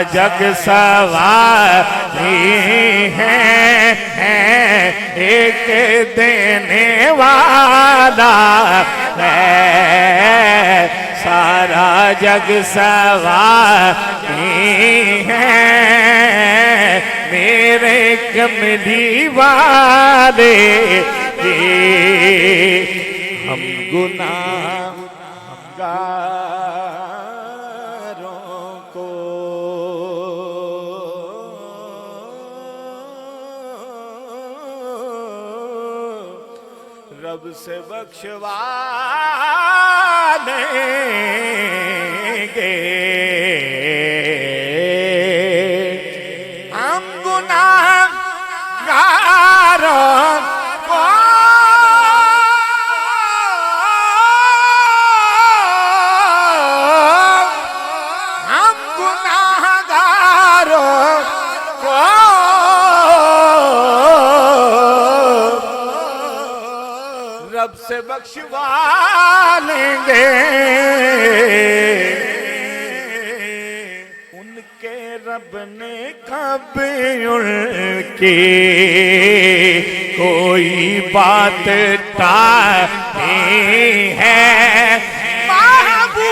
جگ سواری ہے ایک دینے والا ہے سارا جگ سواری ہے میرے کملی والے ہم گناہگاروں کو رب سے بخشوا دیں گے ہم گناہگاروں کو ہم گناہگاروں کو رب سے بخشوا لیں گے ان کے رب نے کبھی ان کی کوئی بات ٹالی ہے محبوب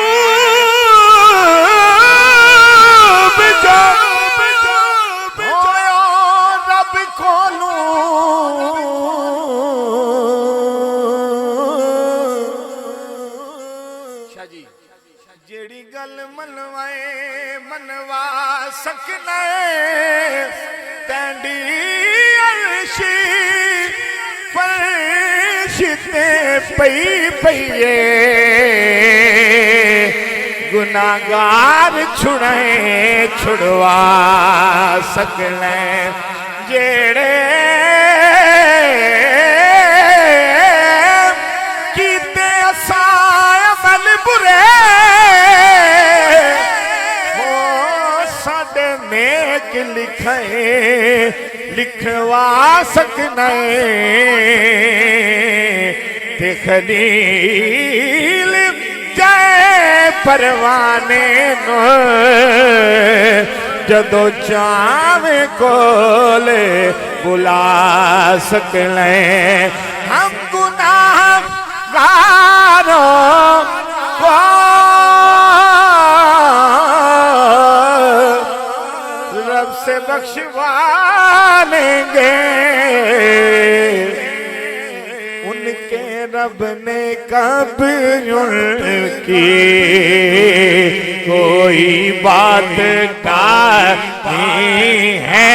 جب ہویا رب جیڑی گل منوا سکنے تینڈی عرشی فرش تے پئی پئیے گناہگار چھڑے چھڑوا سکنے جیڑے کیتے اساں عمل برے نیک لکھے لکھوا سکنے تے خلیل جائے پروانے نو جدو چاہویں کولے بلا سکنے ہم گناہگاروں کو سے بخشوا لیں گے ان کے رب نے کبھی ان کی کوئی بات ٹالی ہے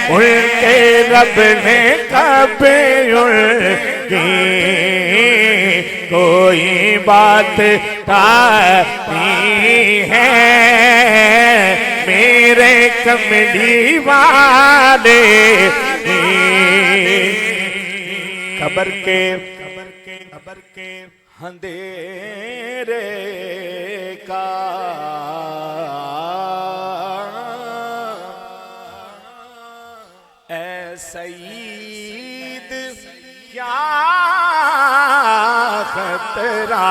ان کے رب نے کبھی ان کی کوئی بات ٹالی ہے میرے کملی والے قبر کے اندھیرے کا اے سعید کیا خطرہ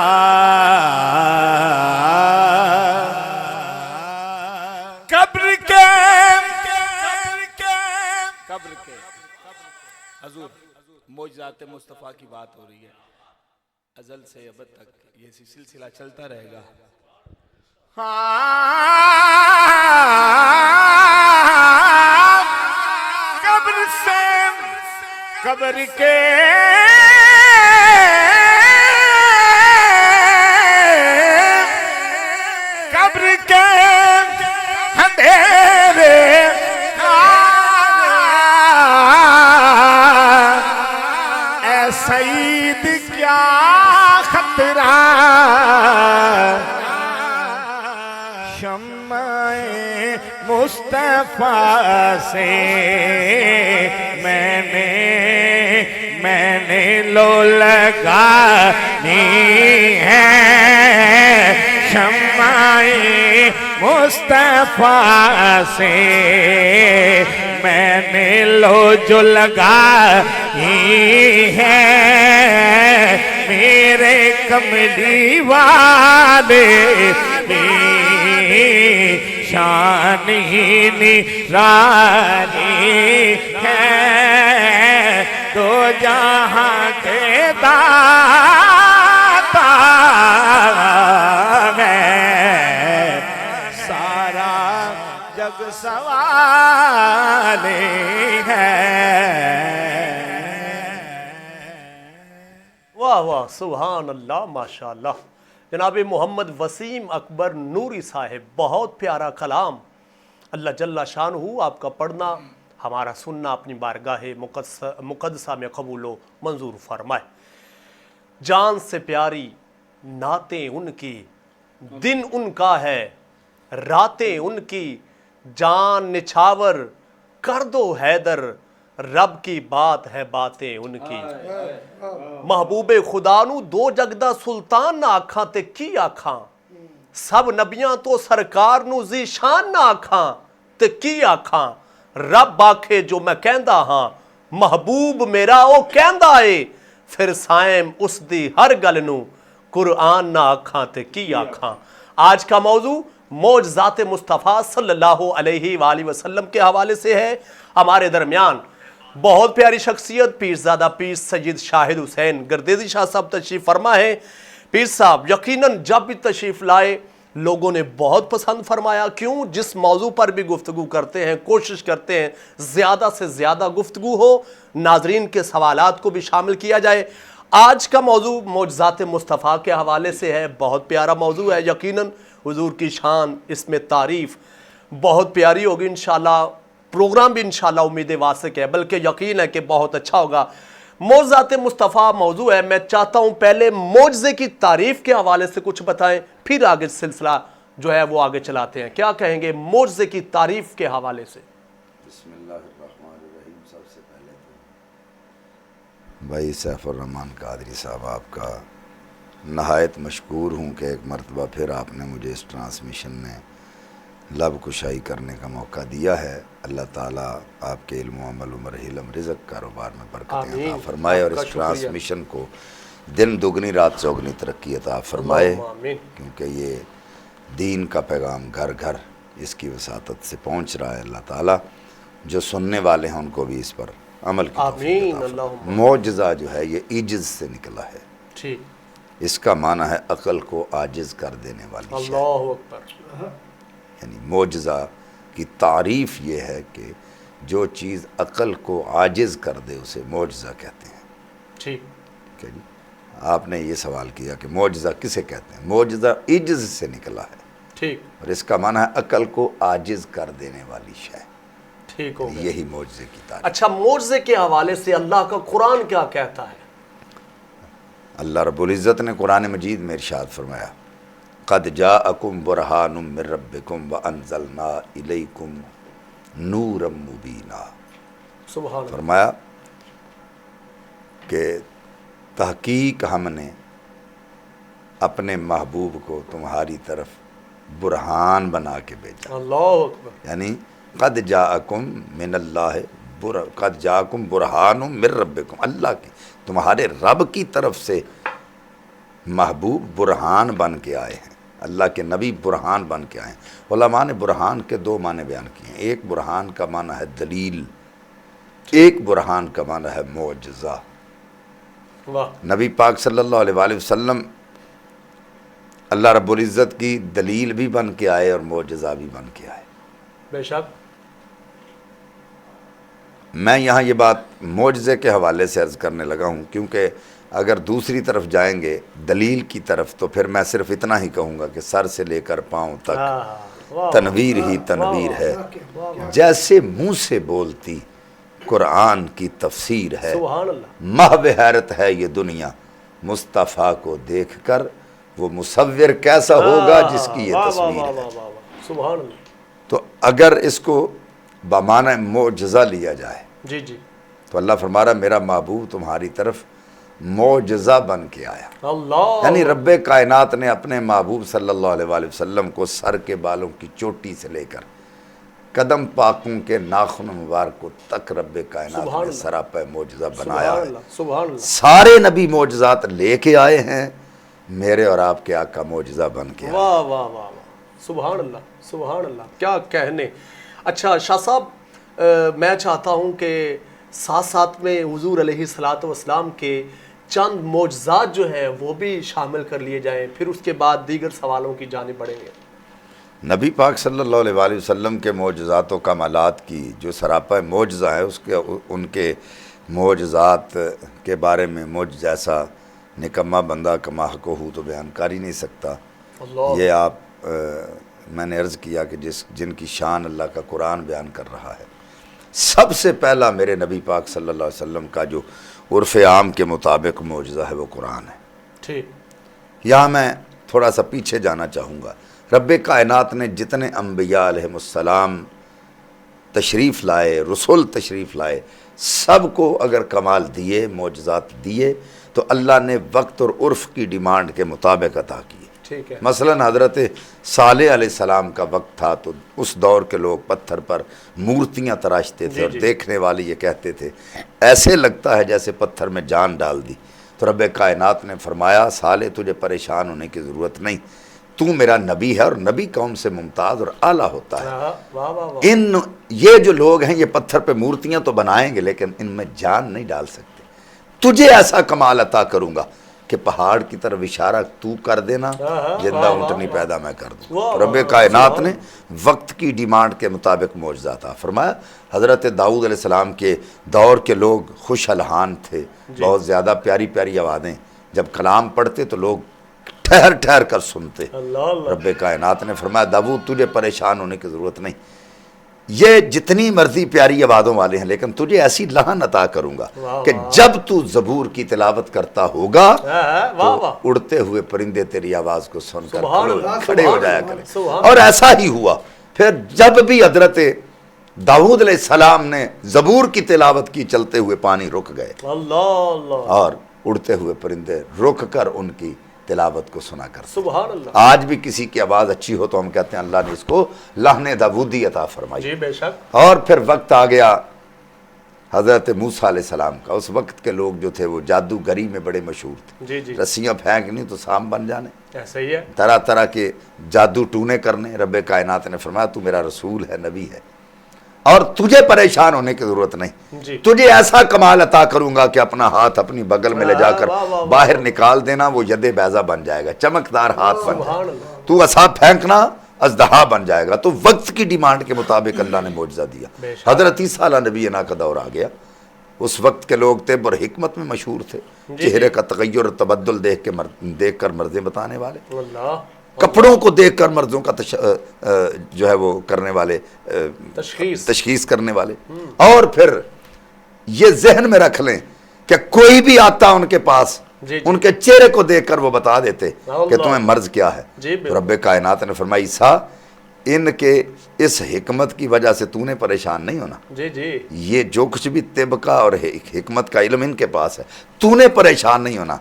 حضور معجزات مصطفیٰ کی بات ہو رہی ہے ازل سے ابد تک یہ سلسلہ چلتا رہے گا قبر سے قبر کے اندھیرے سعید کیا خطرہ شمع مصطفیٰ سے میں نے لو لگانی ہے شمع مصطفیٰ سے میں نے لو جو لگائی ہے میرے کملی والے شان ہی نرانی ہے دو جہاں کے داتا ہے سارا جگ سوال ہے واہ واہ سبحان اللہ ماشاء اللہ جناب محمد وسیم اکبر نوری صاحب بہت پیارا کلام اللہ جل شانہ آپ کا پڑھنا ہمارا سننا اپنی بارگاہ مقدسہ میں قبول و منظور فرمائے جان سے پیاری نعتیں ان کی دن ان کا ہے راتیں ان کی جان نچھاور کر دو حیدر رب کی بات ہے باتیں ان کی محبوب خدا نو دو جگدہ سلطان نہ آکھاں تے کی آکھاں سب نبیاں تو سرکار نو ذیشان نہ آکھاں تے کی آکھاں رب آکھے جو میں کہندا ہاں محبوب میرا او کہندا اے پھر سائم اس دی ہر گل نو قرآن نہ آکھاں تے کی آکھاں آج کا موضوع معجزات مصطفیٰ صلی اللہ علیہ وآلہ وسلم کے حوالے سے ہے ہمارے درمیان بہت پیاری شخصیت پیرزادہ پیر سید شاہد حسین گردیزی شاہ صاحب تشریف فرما ہے پیر صاحب یقیناً جب بھی تشریف لائے لوگوں نے بہت پسند فرمایا کیوں جس موضوع پر بھی گفتگو کرتے ہیں کوشش کرتے ہیں زیادہ سے زیادہ گفتگو ہو ناظرین کے سوالات کو بھی شامل کیا جائے آج کا موضوع معجزات مصطفیٰ کے حوالے سے ہے بہت پیارا موضوع ہے یقیناً حضور کی شان اس میں تعریف بہت پیاری ہوگی انشاءاللہ پروگرام بھی انشاءاللہ امید واسق ہے بلکہ یقین ہے کہ بہت اچھا ہوگا معجزات مصطفیٰ موضوع ہے میں چاہتا ہوں پہلے معجزے کی تعریف کے حوالے سے کچھ بتائیں پھر آگے سلسلہ جو ہے وہ آگے چلاتے ہیں کیا کہیں گے معجزے کی تعریف کے حوالے سے بسم اللہ الرحمن الرحیم سب سے پہلے تو بھائی سیف الرحمن قادری صاحب آپ کا نہایت مشکور ہوں کہ ایک مرتبہ پھر آپ نے مجھے اس ٹرانسمیشن میں لب کشائی کرنے کا موقع دیا ہے اللہ تعالیٰ آپ کے علم و عمل و مرحلم رزق کاروبار میں برکتیں عطا فرمائے اور اس ٹرانسمیشن کو دن دگنی رات چوگنی ترقی عطا فرمائے کیونکہ یہ دین کا پیغام گھر گھر اس کی وساطت سے پہنچ رہا ہے اللہ تعالیٰ جو سننے والے ہیں ان کو بھی اس پر عمل کی توفیق عطا فرمائے معجزہ جو ہے یہ عجز سے نکلا ہے اس کا معنی ہے عقل کو عاجز کر دینے والی شے اللہ اکبر یعنی معجزہ کی تعریف یہ ہے کہ جو چیز عقل کو عاجز کر دے اسے معجزہ کہتے ہیں ٹھیک جی آپ نے یہ سوال کیا کہ معجزہ کسے کہتے ہیں معجزہ عجز سے نکلا ہے ٹھیک اور اس کا معنی ہے عقل کو عاجز کر دینے والی شے ٹھیک ہو گیا یہی معجزے کی تعریف اچھا معجزے کے حوالے سے اللہ کا قرآن کیا کہتا ہے اللہ رب العزت نے قرآن مجید میں ارشاد فرمایا قد جاءکم برہان من ربکم وانزلنا الیکم نورا مبینا سبحان اللہ فرمایا کہ تحقیق ہم نے اپنے محبوب کو تمہاری طرف برہان بنا کے بھیجا اللہ اکبر یعنی قد جاءکم من اللہ قد جاءکم برہان من ربکم اللہ کی تمہارے رب کی طرف سے محبوب برہان بن کے آئے ہیں اللہ کے نبی برہان بن کے آئے ہیں علماء نے برہان کے دو معنی بیان کیے ہیں ایک برہان کا معنی ہے دلیل ایک برہان کا معنی ہے معجزہ واہ نبی پاک صلی اللہ علیہ وآلہ وسلم اللہ رب العزت کی دلیل بھی بن کے آئے اور معجزہ بھی بن کے آئے بے شک میں یہاں یہ بات معجزے کے حوالے سے عرض کرنے لگا ہوں کیونکہ اگر دوسری طرف جائیں گے دلیل کی طرف تو پھر میں صرف اتنا ہی کہوں گا کہ سر سے لے کر پاؤں تک تنویر ہی تنویر ہے جیسے منہ سے بولتی قرآن کی تفسیر ہے سبحان اللہ محو حیرت ہے یہ دنیا مصطفیٰ کو دیکھ کر وہ مصور کیسا ہوگا جس کی یہ تصویر ہے سبحان اللہ تو اگر اس کو بمعنی معجزہ لیا جائے جی جی تو اللہ فرما رہا میرا محبوب تمہاری طرف معجزہ بن کے آیا اللہ یعنی رب کائنات نے اپنے محبوب صلی اللہ علیہ وآلہ وسلم کو سر کے بالوں کی چوٹی سے لے کر قدم پاکوں کے ناخن مبارک تک رب کائنات نے سراپا معجزہ بنایا ہے سبحان اللہ سارے نبی معجزات لے کے آئے ہیں میرے اور آپ کے آقا معجزہ بن کے آئے واہ واہ واہ سبحان اللہ سبحان اللہ، کیا کہنے. اچھا شاہ صاحب، میں چاہتا ہوں کہ ساتھ ساتھ میں حضور علیہ الصلوۃ والسلام کے چند معجزات جو ہیں وہ بھی شامل کر لیے جائیں، پھر اس کے بعد دیگر سوالوں کی جانب بڑھیں گے. نبی پاک صلی اللہ علیہ وآلہ وسلم کے معجزات و کمالات کی جو سراپا معجزہ ہے، ان کے معجزات کے بارے میں مجھ جیسا نکما بندہ کما حق ہو تو بیان کر ہی نہیں سکتا. اللہ. یہ آپ میں نے عرض کیا کہ جن کی شان اللہ کا قرآن بیان کر رہا ہے، سب سے پہلا میرے نبی پاک صلی اللہ علیہ وسلم کا جو عرف عام کے مطابق معجزہ ہے وہ قرآن ہے. ٹھیک. یہاں میں تھوڑا سا پیچھے جانا چاہوں گا. رب کائنات نے جتنے انبیاء علیہ السلام تشریف لائے، رسول تشریف لائے، سب کو اگر کمال دیے، معجزات دیے، تو اللہ نے وقت اور عرف کی ڈیمانڈ کے مطابق عطا کیے. ٹھیک ہے. مثلا حضرت صالح علیہ السلام کا وقت تھا تو اس دور کے لوگ پتھر پر مورتیاں تراشتے تھے اور دیکھنے والے یہ کہتے تھے ایسے لگتا ہے جیسے پتھر میں جان ڈال دی. تو رب کائنات نے فرمایا صالح تجھے پریشان ہونے کی ضرورت نہیں، تو میرا نبی ہے اور نبی قوم سے ممتاز اور اعلیٰ ہوتا ہے. یہ جو لوگ ہیں یہ پتھر پہ مورتیاں تو بنائیں گے لیکن ان میں جان نہیں ڈال سکتے. تجھے ایسا کمال عطا کروں گا کہ پہاڑ کی طرف اشارہ تو کر دینا، زندہ اونٹنی پیدا میں کر دوں. رب کائنات نے وقت کی ڈیمانڈ کے مطابق معجزہ عطا فرمایا. حضرت داؤد علیہ السلام کے دور کے لوگ خوش الحان تھے، بہت زیادہ پیاری پیاری آوازیں، جب کلام پڑھتے تو لوگ ٹھہر ٹھہر کر سنتے. رب کائنات نے فرمایا داؤد تجھے پریشان ہونے کی ضرورت نہیں، یہ جتنی مرضی پیاری آوازوں والے ہیں لیکن تجھے ایسی لہن عطا کروں گا کہ جب تو زبور کی تلاوت کرتا ہوگا تو اڑتے ہوئے پرندے تیری آواز کو سن کر کھڑے ہو جایا کریں. اور ایسا ہی ہوا. پھر جب بھی حضرت داؤد علیہ السلام نے زبور کی تلاوت کی چلتے ہوئے پانی رک گئے اور اڑتے ہوئے پرندے رک کر ان کی تلاوت کو سنا کر. سبحان اللہ. آج بھی کسی کی آواز اچھی ہو تو ہم کہتے ہیں اللہ نے اس کو لہن داودی عطا فرمائی. جی بے شک. اور پھر وقت آ گیا حضرت موسیٰ علیہ السلام کا. اس وقت کے لوگ جو تھے وہ جادوگری میں بڑے مشہور تھے. جی جی. رسیاں پھینکنی تو سانپ بن جانے، ایسا ہی ہے. طرح طرح کے جادو ٹونے کرنے. رب کائنات نے فرمایا تو میرا رسول ہے، نبی ہے، اور تجھے پریشان ہونے کی ضرورت نہیں. تجھے ایسا کمال عطا کروں گا کہ اپنا ہاتھ اپنی بغل میں لے جا کر باہر نکال دینا، وہ ید بیضا بن جائے گا، چمکدار ہاتھ بن جائے گا. تو عصا پھینکنا اژدہا بن جائے گا. تو وقت کی ڈیمانڈ کے مطابق اللہ نے معجزہ دیا. حضرت عیسیٰ علیہ نبینا کا دور آ گیا. اس وقت کے لوگ طب اور حکمت میں مشہور تھے، چہرے کا تغیر اور تبدل دیکھ کر مرضیں بتانے والے، کپڑوں کو دیکھ کر مرضوں کا جو ہے وہ کرنے والے، تشخیص کرنے والے. اور پھر یہ ذہن میں رکھ لیں کہ کوئی بھی آتا ان کے پاس ان کے چہرے کو دیکھ کر وہ بتا دیتے کہ تمہیں مرض کیا ہے. رب کائنات نے فرمایا عیسیٰ ان کے اس حکمت کی وجہ سے تو نے پریشان نہیں ہونا. یہ جو کچھ بھی طب کا اور حکمت کا علم ان کے پاس ہے، تو نے پریشان نہیں ہونا.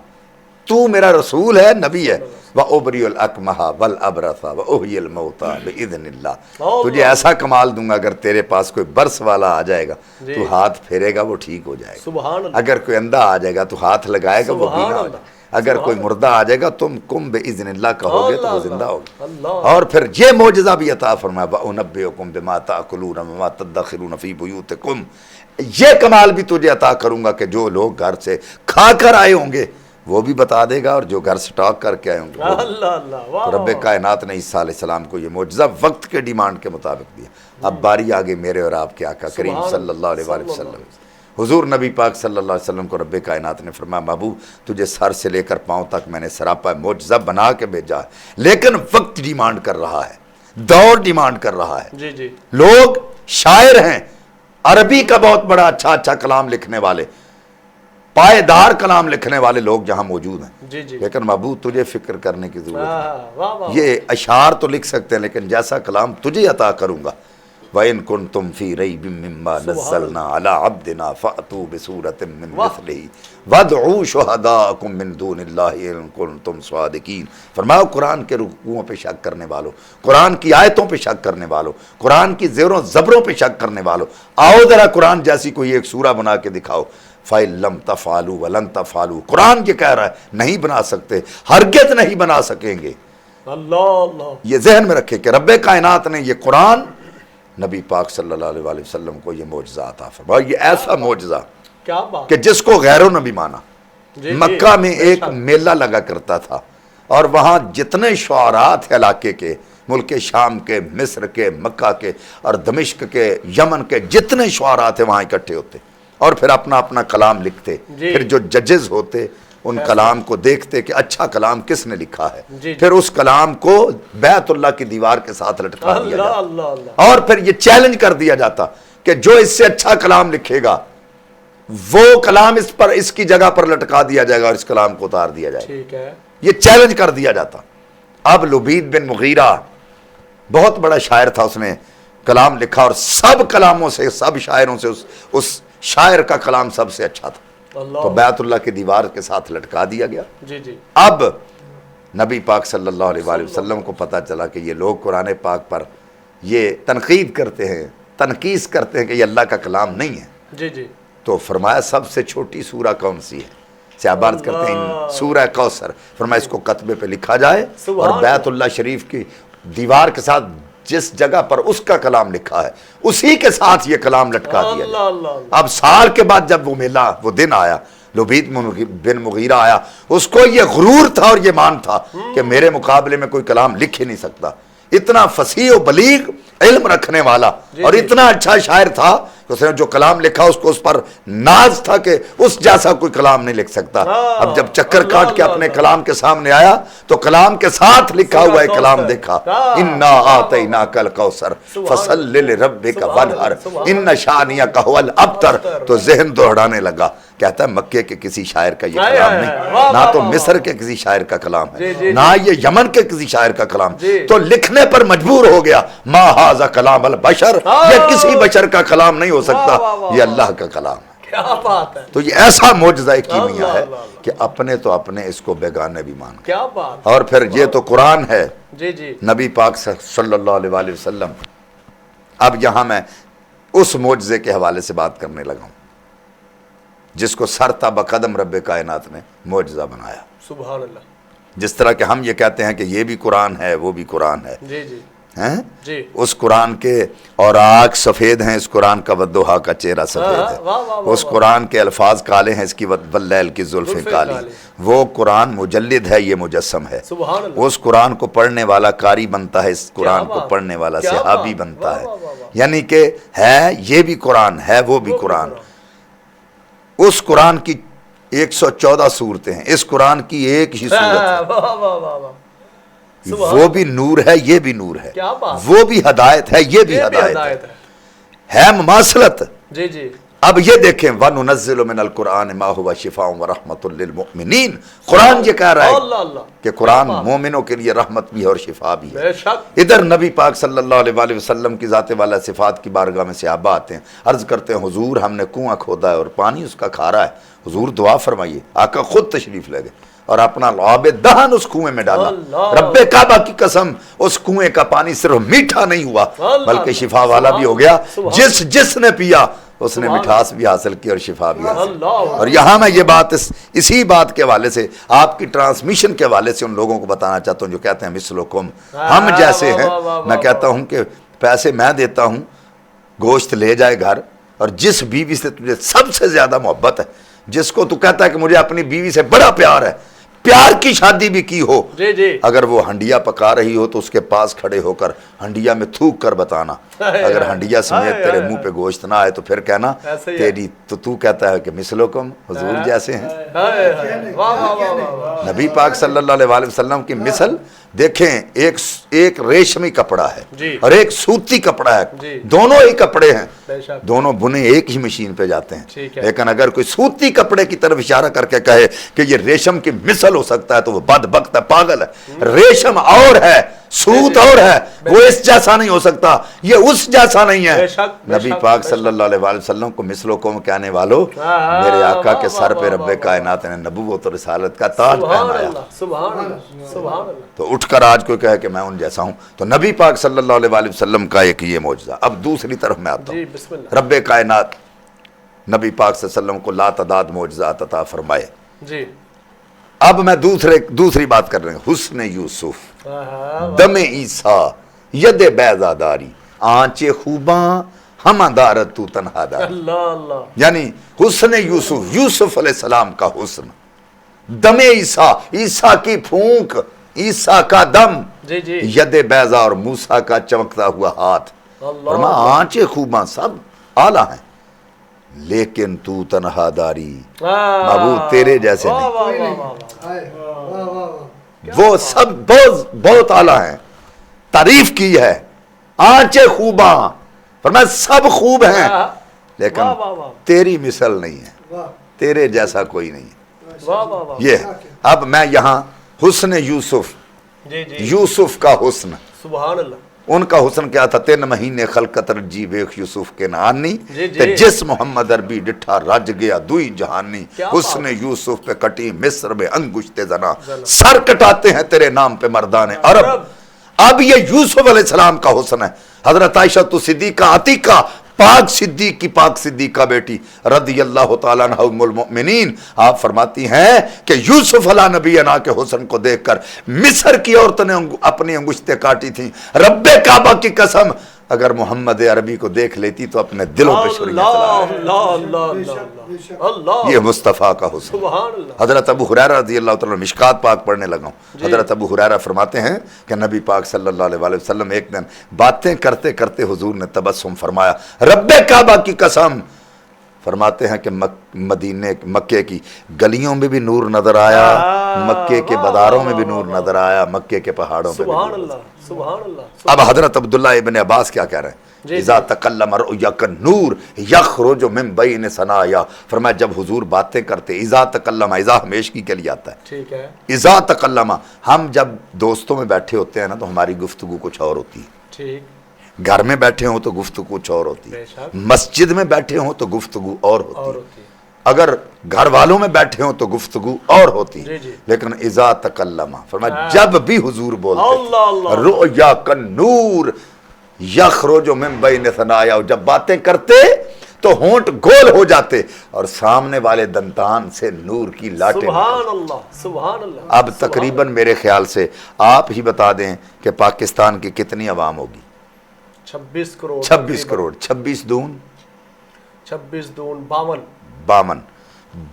تو میرا رسول ہے، نبی ہے. وَأُبْرِئُ الْأَكْمَحَ وَالْأَبْرَصَ وَأُحْيِي الْمَوْتَى بِإِذْنِ اللَّهِ. تجھے ایسا کمال دوں گا اگر تیرے پاس کوئی برس والا آ جائے گا تو ہاتھ پھیرے گا وہ ٹھیک ہو جائے گا. اگر کوئی اندھا آ جائے گا تو ہاتھ لگائے گا وہ بینا ہو جائے گا. اگر کوئی مردہ آ جائے گا تم کم بِإِذْنِ اللَّهِ کہو گے تو وہ زندہ ہوگا. اور پھر یہ معجزہ بھی عطا فرمایا وَأُنَبِّئُكُم بِمَا تَأْكُلُونَ وَمَا تَدَّخِرُونَ فِي بُيُوتِكُمْ. یہ کمال بھی تجھے عطا کروں گا کہ جو لوگ گھر سے کھا کر آئے ہوں گے وہ بھی بتا دے گا، اور جو گھر سٹاک کر کے آئے ہوں گے. تو رب کائنات نے عیسیٰ علیہ السلام کو یہ معجزہ وقت کے ڈیمانڈ کے مطابق دیا. اب باری آگے میرے اور آپ کے آقا کریم صلی اللہ علیہ وسلم. حضور نبی پاک صلی اللہ علیہ وسلم کو رب کائنات نے فرمایا محبوب تجھے سر سے لے کر پاؤں تک میں نے سراپا معجزہ بنا کے بھیجا ہے، لیکن وقت ڈیمانڈ کر رہا ہے، دور ڈیمانڈ کر رہا ہے. لوگ شاعر ہیں، عربی کا بہت بڑا اچھا کلام لکھنے والے، پائیدار کلام لکھنے والے لوگ جہاں موجود ہیں. لیکن محبوب تجھے فکر کرنے کی ضرورت ہے. یہ اشعار تو لکھ سکتے ہیں لیکن جیسا کلام تجھے عطا کروں گا. وَإِن كُنتُمْ فِي رَيْبٍ مِّمَّا نَزَّلْنَا عَلَىٰ عَبْدِنَا فَأْتُوا بِسُورَةٍ مِّن مِّثْلِهِ وَادْعُوا شُهَدَاءَكُم مِّن دُونِ اللَّهِ إِن كُنتُمْ صَادِقِينَ. فرمایا قرآن کے رکوعوں پہ شک کرنے والوں، قرآن کی آیتوں پہ شک کرنے والوں، قرآن کی زیروں زبروں پہ شک کرنے والوں، آؤ ذرا قرآن جیسی کوئی ایک سورہ بنا کے دکھاؤ. فَإِن لَّمْ تَفْعَلُوا وَلَن تَفْعَلُوا. قرآن یہ کہہ رہا ہے نہیں بنا سکتے، ہرگز نہیں بنا سکیں گے. اللہ اللہ، یہ ذہن میں رکھے کہ رب کائنات نے یہ قرآن نبی پاک صلی اللہ علیہ وآلہ وسلم کو یہ معجزہ عطا فرمایا. یہ ایسا معجزہ کیا بات. کہ جس کو غیروں نے بھی مانا. جی مکہ میں ایک میلہ لگا کرتا تھا اور وہاں جتنے شعراء تھے علاقے کے، ملک شام کے، مصر کے، مکہ کے اور دمشق کے، یمن کے، جتنے شعراء تھے وہاں اکٹھے ہوتے اور پھر اپنا اپنا کلام لکھتے. پھر جو ججز ہوتے ان کلام کو دیکھتے کہ اچھا کلام کس نے لکھا ہے، پھر اس کلام کو بیت اللہ کی دیوار کے ساتھ لٹکا دیا جاتا اور پھر یہ چیلنج کر دیا جاتا کہ جو اس سے اچھا کلام لکھے گا وہ کلام اس کی جگہ پر لٹکا دیا جائے گا اور اس کلام کو اتار دیا جائے گا. ٹھیک ہے. یہ چیلنج کر دیا جاتا. اب لبید بن مغیرہ بہت بڑا شاعر تھا، اس نے کلام لکھا اور سب کلاموں سے، سب شاعروں سے اس شاعر کا کلام سب سے اچھا تھا. تو بیت اللہ کی دیوار کے ساتھ لٹکا دیا گیا. جی جی. اب نبی پاک صلی اللہ علیہ وآلہ وسلم کو پتا چلا کہ یہ لوگ قرآن پاک پر یہ تنقید کرتے ہیں، تنقیص کرتے ہیں کہ یہ اللہ کا کلام نہیں ہے. جی جی. تو فرمایا سب سے چھوٹی سورہ کون سی ہے؟ صحابہ عرض کرتے ہیں سورہ کوثر. فرمایا اس کو کتبے پہ لکھا جائے اور بیت اللہ شریف کی دیوار کے ساتھ جس جگہ پر اس کا کلام لکھا ہے اسی کے ساتھ یہ کلام لٹکا دیا جائے. اب سال کے بعد جب وہ میلہ، وہ دن آیا، لبید بن مغیرہ آیا، اس کو یہ غرور تھا اور یہ مان تھا کہ میرے مقابلے میں کوئی کلام لکھ ہی نہیں سکتا. اتنا فصیح و بلیغ علم رکھنے والا اور اتنا اچھا شاعر تھا کہ اس نے جو کلام لکھا اس کو اس پر ناز تھا کہ اس جیسا کوئی کلام نہیں لکھ سکتا. اب جب چکر کاٹ کے اپنے کلام کے سامنے آیا تو کلام کے ساتھ لکھا ہوا ہے کلام دیکھا. انا آتیناک الکوثر فصل لربک وانحر ان شانئک هو الابتر. تو ذہن دوڑانے لگا، کہتا ہے مکے کے کسی شاعر کا یہ کلام نہیں، نہ تو مصر کے کسی شاعر کا کلام ہے، نہ یہ یمن کے کسی شاعر کا کلام. تو لکھنے پر مجبور ہو گیا. ما ھذا کلام البشر، یہ کسی بشر کا کلام نہیں ہو سکتا، یہ اللہ کا کلام ہے. کیا بات ہے. تو یہ ایسا معجزہ کیمیا ہے کہ اپنے تو اپنے اس کو بیگانے بھی مان گئے. کیا بات. اور پھر یہ تو قرآن ہے، جی جی. نبی پاک صلی اللہ علیہ وآلہ وسلم. اب یہاں میں اس معجزے کے حوالے سے بات کرنے لگا ہوں جس کو سر تا بقدم رب کائنات نے معجزہ بنایا. سبحان اللہ. جس طرح کہ ہم یہ کہتے ہیں کہ یہ بھی قرآن ہے وہ بھی قرآن ہے، جی جی ہیں؟ جی. اس قرآن کے اور آنکھ سفید ہیں، اس قرآن کا ودوہا کا چہرہ سفید ہے. اس قرآن کے الفاظ کالے ہیں، اس کی واللیل کی زلفیں کالی. وہ قرآن مجلد ہے، یہ مجسم ہے. سبحان اللہ. اس قرآن کو پڑھنے والا قاری بنتا ہے، اس قرآن کو پڑھنے والا صحابی بنتا ہے. یعنی کہ ہے یہ بھی قرآن ہے وہ بھی قرآن. اس قرآن کی 114 صورتیں ہیں، اس قرآن کی ایک ہی صورت ہے. وہ بھی نور ہے یہ بھی نور ہے، وہ بھی ہدایت ہے یہ بھی ہدایت ہے مماثلت. جی جی. اب یہ دیکھیں وَنُنَزِّلُ مِنَ الْقُرْآنِ مَا هُوَ شِفَاءٌ وَرَحْمَةٌ لِّلْمُؤْمِنِينَ. قرآن یہ کہہ رہا ہے کہ قرآن مومنوں کے لیے رحمت بھی ہے اور شفا بھی ہے. ادھر نبی پاک صلی اللہ علیہ وآلہ وسلم کی ذات والا صفات کی بارگاہ میں صحابہ آتے ہیں، عرض کرتے ہیں حضور ہم نے کنواں کھودا ہے اور پانی اس کا کھارا ہے، حضور دعا فرمائیے. آقا خود تشریف لے گئے اور اپنا لعاب دہن اس کنویں میں ڈالا. رب کعبہ کی قسم اس کنویں کا پانی صرف میٹھا نہیں ہوا بلکہ شفا والا بھی ہو گیا. جس نے پیا اس نے مٹھاس بھی حاصل کی اور شفا بھی حاصل. اور یہاں میں یہ بات اسی بات کے حوالے سے آپ کی ٹرانسمیشن کے حوالے سے ان لوگوں کو بتانا چاہتا ہوں جو کہتے ہیں مثلکم، ہم جیسے ہیں. میں کہتا ہوں کہ پیسے میں دیتا ہوں، گوشت لے جائے گھر، اور جس بیوی سے تجھے سب سے زیادہ محبت ہے، جس کو تو کہتا ہے کہ مجھے اپنی بیوی سے بڑا پیار ہے، پیار کی شادی بھی کی ہو، اگر وہ ہنڈیا پکا رہی ہو تو اس کے پاس کھڑے ہو کر ہنڈیا میں تھوک کر بتانا. اگر ہنڈیا سمیت تیرے منہ پہ گوشت نہ آئے تو پھر کہنا تیری تو کہتا ہے کہ مثلکم حضور جیسے ہیں. نبی پاک صلی اللہ علیہ وآلہ وسلم کی مثل دیکھیں، ایک ریشمی کپڑا ہے اور ایک سوتی کپڑا ہے، دونوں ہی کپڑے ہیں، دونوں بنے ایک ہی مشین پہ جاتے ہیں. لیکن اگر کوئی سوتی کپڑے کی طرف اشارہ کر کے کہے کہ یہ ریشم کی مثل ہو سکتا ہے تو وہ بدبخت ہے، پاگل ہے. ریشم اور ہے، سوت اور ہے، وہ اس جیسا نہیں ہو سکتا، یہ اس جیسا نہیں ہے. نبی پاک صلی اللہ علیہ وآلہ وسلم کو مثلکم کہنے والوں، میرے آقا کے سر پہ رب کائنات نے نبوت اور رسالت کا تاج پہنایا. تو اٹھ کر آج کوئی کہے کہ میں ان جیسا ہوں. تو نبی پاک صلی اللہ علیہ وآلہ وسلم کا ایک یہ معجزہ. اب دوسری طرف میں آتا ہوں. رب کائنات نبی پاک صلی اللہ علیہ وسلم کو لا تعداد معجزات عطا فرمائے. اب میں دوسری بات کر رہے ہیں. حسن یوسف، دم عیسیٰ، ید بیضاداری، آنچے خوباں ہم دارت تو تنہا دار. اللہ اللہ. یعنی حسن یوسف، یوسف علیہ السلام کا حسن، دم عیسیٰ، عیسیٰ کی پھونک، عیسیٰ کا دم، جی جی. ید بیضا اور موسیٰ کا چمکتا ہوا ہاتھ. اللہ. فرما آنچے خوباں سب اعلیٰ ہیں، لیکن تو تنہا داری، معبود تیرے جیسے نہیں. وہ سب بہت اعلیٰ ہیں، تعریف کی ہے. آنچے خوباں، فرمایا سب خوب ہیں لیکن تیری مثل نہیں ہے، تیرے جیسا کوئی نہیں ہے. یہ اب میں یہاں حسن یوسف، یوسف کا حسن، سبحان اللہ. ان کا حسن کیا تھا؟ 3 مہینے خلقت رجی ویخ یوسف کے نانی، تے جس محمد عربی ڈٹھا رج گیا دوئی جہانی. حسن یوسف پہ کٹی مصر میں انگشت زنا، سر کٹاتے ہیں تیرے نام پہ مردان عرب. اب یہ یوسف علیہ السلام کا حسن ہے. حضرت عائشہ تو صدیقہ عتیقہ، پاک صدیق کی پاک صدیقہ بیٹی رضی اللہ تعالیٰ عنہ ام المؤمنین، آپ فرماتی ہیں کہ یوسف علیہ نبی انا کے حسن کو دیکھ کر مصر کی عورتوں نے اپنی انگشتیں کاٹی تھیں. رب کعبہ کی قسم اگر محمد عربی کو دیکھ لیتی تو اپنے دلوں پہ چھریاں چلا. یہ مصطفیٰ کا حسن. حضرت ابو ہریرہ رضی اللہ تعالیٰ مشکات پاک پڑھنے لگا ہوں. حضرت ابو ہریرہ فرماتے ہیں کہ نبی پاک صلی اللہ علیہ وسلم ایک دن باتیں کرتے کرتے حضور نے تبسم فرمایا. رب کعبہ کی قسم، فرماتے ہیں کہ مدینے مکے کی گلیوں میں بھی نور نظر آیا، مکے کے بازاروں میں بھی نور نظر آیا، مکے کے پہاڑوں پہ بھی نور نظر آیا. سبحان اللہ. اب حضرت عبداللہ ابن عباس کیا کہہ رہے ہیں؟ اذا تکلم رؤیا کالنور یخرج من بین ثنایا. فرمایا جب حضور باتیں کرتے، اذا تکلم، اذا ہمیشگی کے لیے آتا ہے. ٹھیک ہے. اذا تکلم، ہم جب دوستوں میں بیٹھے ہوتے ہیں نا تو ہماری گفتگو کچھ اور ہوتی ہے. ٹھیک. گھر میں بیٹھے ہوں تو گفتگو کچھ اور ہوتی ہے، مسجد میں بیٹھے ہوں تو گفتگو اور ہوتی ہے، اگر گھر والوں میں بیٹھے ہوں تو گفتگو اور ہوتی ہے. لیکن اذا تکلم، فرمایا جب بھی حضور بولتے رؤیا کالنور یخرج من بین ثنایا، جب باتیں کرتے تو ہونٹ گول ہو جاتے اور سامنے والے دندان سے نور کی لاٹیں. سبحان اللہ. سبحان اللہ. اب تقریباً میرے خیال سے آپ ہی بتا دیں کہ پاکستان کی کتنی عوام ہوگی؟ 26 کروڑ. 26 کروڑ. 26 دون 52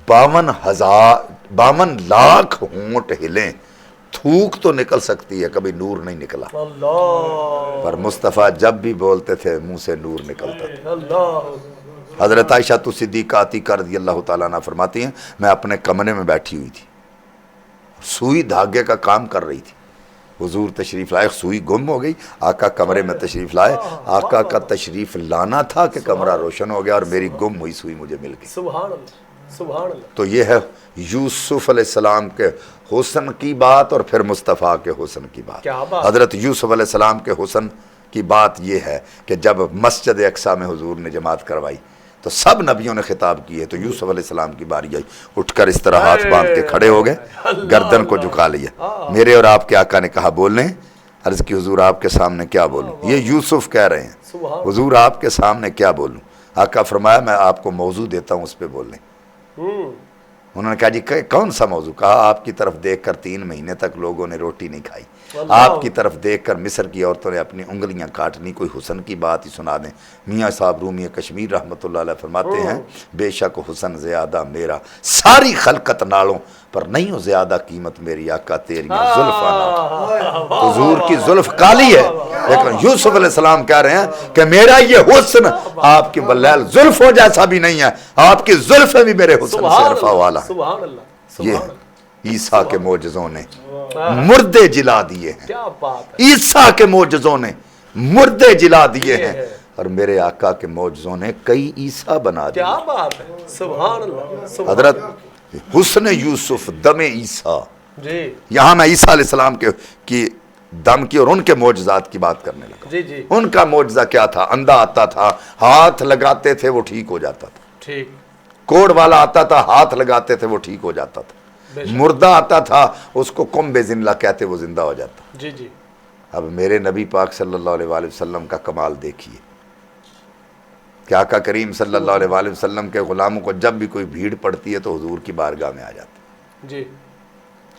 52 لاکھ ہونٹ ہلیں، تھوک تو نکل سکتی ہے، کبھی نور نہیں نکلا. اللہ. پر مصطفیٰ جب بھی بولتے تھے منہ سے نور نکلتا تھا. اللہ. حضرت عائشہ صدیقہ عتیقہ رضی اللہ تعالیٰ عنہ فرماتی ہیں میں اپنے کمرے میں بیٹھی ہوئی تھی، سوئی دھاگے کا کام کر رہی تھی. حضور تشریف لائے، سوئی گم ہو گئی، آقا کمرے میں تشریف لائے، آقا کا تشریف لانا تھا کہ کمرہ روشن ہو گیا اور میری گم ہوئی سوئی مجھے مل گئی. سبحان اللہ. سبحان اللہ. تو یہ ہے یوسف علیہ السلام کے حسن کی بات اور پھر مصطفیٰ کے حسن کی بات. حضرت یوسف علیہ السلام کے حسن کی بات یہ ہے کہ جب مسجد اقصیٰ میں حضور نے جماعت کروائی تو سب نبیوں نے خطاب کیے، تو یوسف علیہ السلام کی باری آئی، اٹھ کر اس طرح ہاتھ باندھ کے کھڑے ہو گئے، گردن کو جھکا لیا. میرے اور آپ کے آقا نے کہا بولنے، عرض کی حضور آپ کے سامنے کیا بولوں؟ یہ یوسف کہہ رہے ہیں حضور آپ کے سامنے کیا بولوں؟ آقا فرمایا میں آپ کو موضوع دیتا ہوں، اس پہ بول لیں. انہوں نے کہا جی کون سا موضوع؟ کہا آپ کی طرف دیکھ کر 3 مہینے تک لوگوں نے روٹی نہیں کھائی، آپ کی طرف دیکھ کر مصر کی عورتوں نے اپنی انگلیاں کاٹنی، کوئی حسن کی بات ہی سنا دیں. میاں صاحب رومی کشمیر رحمۃ اللہ علیہ فرماتے ہیں بے شک حسن زیادہ میرا ساری خلقت نالوں پر نہیں ہو زیادہ قیمت میری آقا تیری زلف. حضور کی زلف کالی ہے لیکن یوسف علیہ السلام کہہ رہے ہیں کہ میرا یہ حسن آپ کی بلیل زلفوں جیسا بھی نہیں ہے، آپ کی زلفیں بھی میرے حسن سے عرفہ والا ہیں. سبحان اللہ. یہ عیسیٰ کے معجزوں نے مردے جلا دیے ہیں، کیا بات ہے. عیسیٰ کے معجزوں نے مردے جلا دیے ہیں اور میرے آقا کے معجزوں نے کئی عیسیٰ بنا دیے. کیا بات ہے. سبحان اللہ. حضرت حسن یوسف دم عیسیٰ، جی یہاں میں عیسیٰ علیہ السلام کی دم کی اور ان کے معجزات کی بات کرنے لگا. جی جی. ان کا معجزہ کیا تھا؟ اندھا آتا تھا ہاتھ لگاتے تھے وہ ٹھیک ہو جاتا تھا، ٹھیک. کوڑ والا آتا تھا ہاتھ لگاتے تھے وہ ٹھیک ہو جاتا تھا، مردہ آتا تھا اس کو کمبے زندہ کہتے وہ زندہ ہو جاتا. جی جی. اب میرے نبی پاک صلی اللہ علیہ وآلہ وسلم کا کمال دیکھیے کہ آقا کریم صلی اللہ علیہ وآلہ وسلم کے غلاموں کو جب بھی کوئی بھیڑ پڑتی ہے تو حضور کی بارگاہ میں آ جاتے. جی.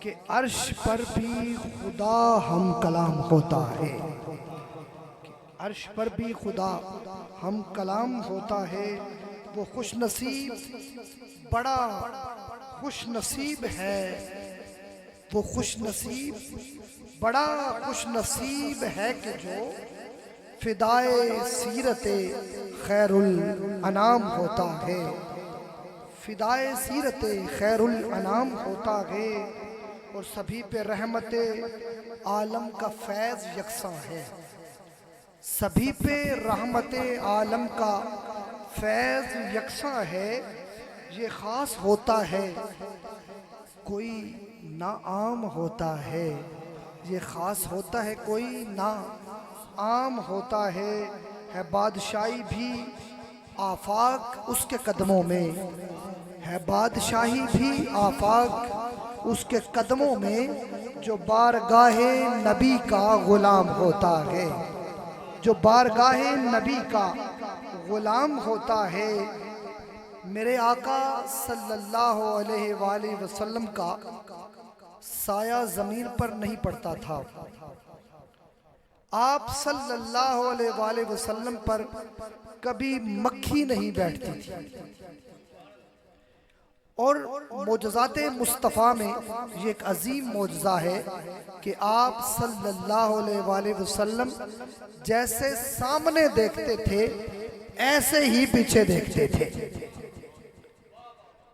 کہ عرش پر بھی خدا ہم کلام ہوتا ہے، عرش پر بھی خدا ہم کلام ہوتا ہے۔ وہ خوش نصیب بڑا خوش نصیب ہے، وہ خوش نصیب بڑا خوش نصیب ہے کہ جو فدائے سیرت خیر الانام ہوتا ہے، فدائے سیرت خیر الانام ہوتا ہے۔ اور سبھی پہ رحمت عالم کا فیض یکساں ہے، سبھی پہ رحمت عالم کا فیض یکساں ہے۔ یہ خاص ہوتا ہے کوئی ناعام ہوتا ہے، یہ خاص ہوتا ہے کوئی ناعام ہوتا ہے۔ ہے بادشاہی بھی آفاق اس کے قدموں میں، ہے بادشاہی بھی آفاق اس کے قدموں میں، جو بارگاہ نبی کا غلام ہوتا ہے، جو بارگاہ نبی کا غلام ہوتا ہے۔ میرے آقا صلی اللہ علیہ وآلہ وسلم کا سایہ زمین پر نہیں پڑتا تھا، آپ صلی اللہ علیہ وآلہ وسلم پر کبھی مکھی نہیں بیٹھتی تھی۔ اور معجزات مصطفیٰ میں یہ ایک عظیم معجزہ ہے کہ آپ صلی اللہ علیہ وآلہ وسلم جیسے سامنے دیکھتے تھے ایسے ہی پیچھے دیکھتے تھے،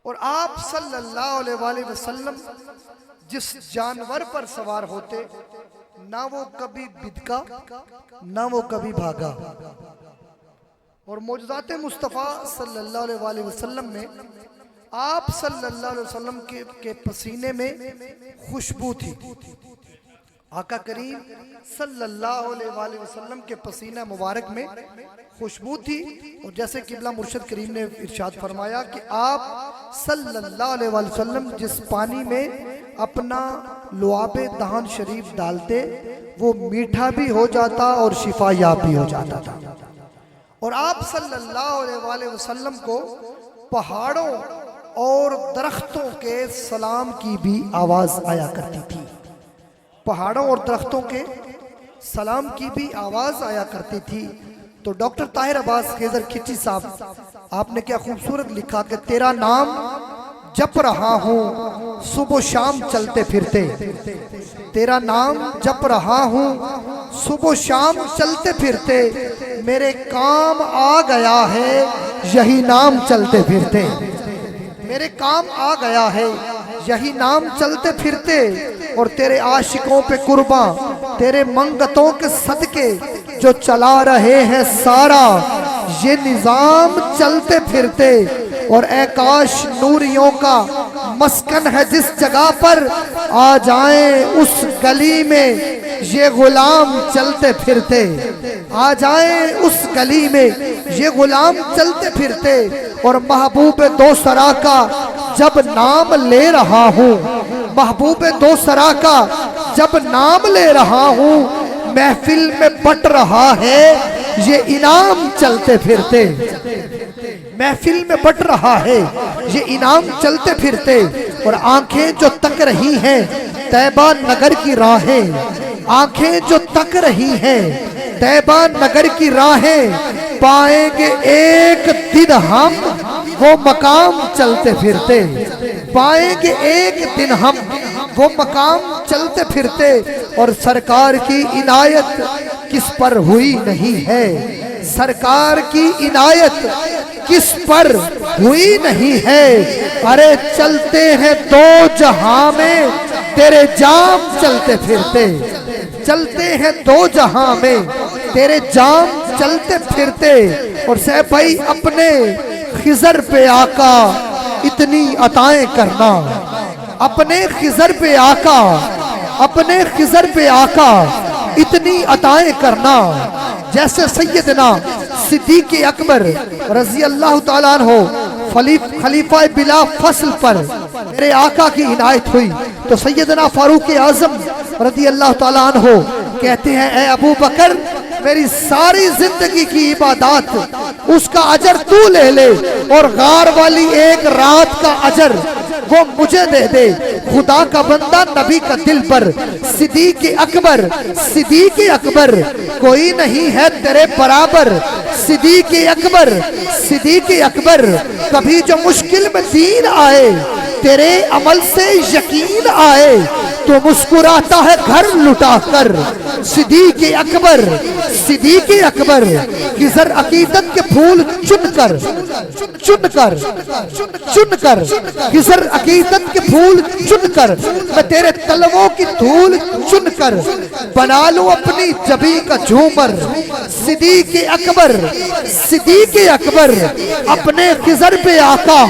اور آپ صلی اللہ علیہ وآلہ وسلم جس جانور پر سوار ہوتے نہ وہ کبھی بدکا نہ وہ کبھی بھاگا۔ اور معجزات مصطفیٰ صلی اللہ علیہ وآلہ وسلم میں آپ صلی اللہ علیہ وسلم کے پسینے میں خوشبو تھی، آقا کریم صلی اللہ علیہ وآلہ وسلم کے پسینہ مبارک میں خوشبو تھی۔ اور جیسے قبلہ مرشد کریم نے ارشاد فرمایا کہ آپ صلی اللہ علیہ وآلہ وسلم جس پانی میں اپنا لعاب دہن شریف ڈالتے وہ میٹھا بھی ہو جاتا اور شفا یاب بھی ہو جاتا تھا۔ اور آپ صلی اللہ علیہ وآلہ وسلم کو پہاڑوں اور درختوں کے سلام کی بھی آواز آیا کرتی تھی، پہاڑوں اور درختوں کے سلام کی بھی آواز آیا کرتی تھی۔ تو ڈاکٹر طاہر عباس خیزر کھچی صاحب آپ نے کیا خوبصورت لکھا کہ تیرا نام جپ رہا ہوں صبح و شام چلتے پھرتے، تیرا نام جپ رہا ہوں صبح و شام چلتے پھرتے، میرے کام آ گیا ہے یہی نام چلتے پھرتے، میرے کام آ گیا ہے یہی نام چلتے پھرتے۔ اور تیرے عاشقوں پہ قرباں تیرے منگتوں کے صدقے جو چلا رہے ہیں سارا یہ نظام چلتے پھرتے۔ اور اے کاش نوریوں کا مسکن ہے جس جگہ پر آ جائیں اس گلی میں یہ غلام چلتے پھرتے، آ جائیں اس گلی میں یہ غلام چلتے پھرتے۔ اور محبوب دوسرا کا جب نام لے رہا ہوں، محبوب دوسرا کا جب نام لے رہا ہوں، محفل میں بٹ رہا ہے یہ انعام چلتے پھرتے، محفل میں بٹ رہا ہے یہ انعام چلتے پھرتے۔ اور آنکھیں جو تک رہی ہیں طیبہ نگر کی راہیں، آنکھیں جو تک رہی ہیں طیبہ نگر کی راہیں، پائیں گے ایک دن ہم وہ مقام چلتے پھرتے، پائیں گے ایک دن ہم وہ مقام چلتے پھرتے۔ اور سرکار کی عنایت کس پر ہوئی نہیں ہے، سرکار کی عنایت کس پر ہوئی نہیں ہے۔ ارے چلتے ہیں دو جہاں میں تیرے جام چلتے پھرتے، چلتے ہیں دو جہاں میں تیرے جام چلتے پھرتے۔ اور صاحب بھائی اپنے خضر پہ آقا اتنی عطائیں کرنا، اپنے خضر پہ آقا، اپنے خضر پہ آقا اتنی عطائیں کرنا، جیسے سیدنا صدیق اکبر رضی اللہ تعالیٰ عنہ خلیفہ بلا فصل پر میرے آقا کی عنایت ہوئی تو سیدنا فاروق اعظم رضی اللہ تعالیٰ عنہ کہتے ہیں اے ابو بکر میری ساری زندگی کی عبادات اس کا اجر تو لے لے، اور غار والی ایک رات کا اجر وہ مجھے دے دے خدا کا بندہ نبی کا دل پر صدیق اکبر صدیق اکبر کوئی نہیں ہے تیرے برابر صدیق اکبر صدیق اکبر کبھی جو مشکل میں دین آئے تیرے عمل سے یقین آئے تو مسکراتا ہے گھر لٹا کر صدیق اکبر صدیق اکبر خضر عقیدت کے پھول چن کر خضر عقیدت کے پھول چن کر میں تیرے تلووں کی دھول چن کر بنا لوں اپنی جبی کا جھومر صدیق اکبر اپنے خضر پہ آقا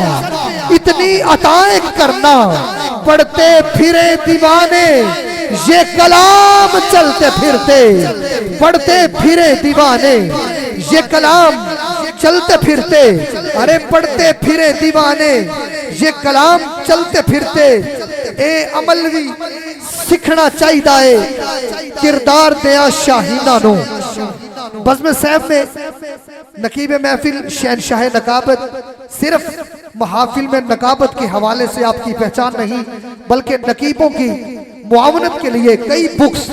اتنی عطائیں کرنا پڑھتے پھرے دیوانے یہ کلام چلتے پھرتے پڑھتے پھرے دیوانے یہ کلام چلتے پھرتے ارے پڑھتے پھرے دیوانے یہ کلام چلتے پھرتے اے عملوی سکھنا چاہیے کردار دیا شاہینہ نو بزم سیف میں نقیب محفل شہنشاہ نقابت صرف محافل میں نقابت کے حوالے سے آپ کی پہچان نہیں بلکہ نقیبوں کی معاونت کے لیے کئی بکس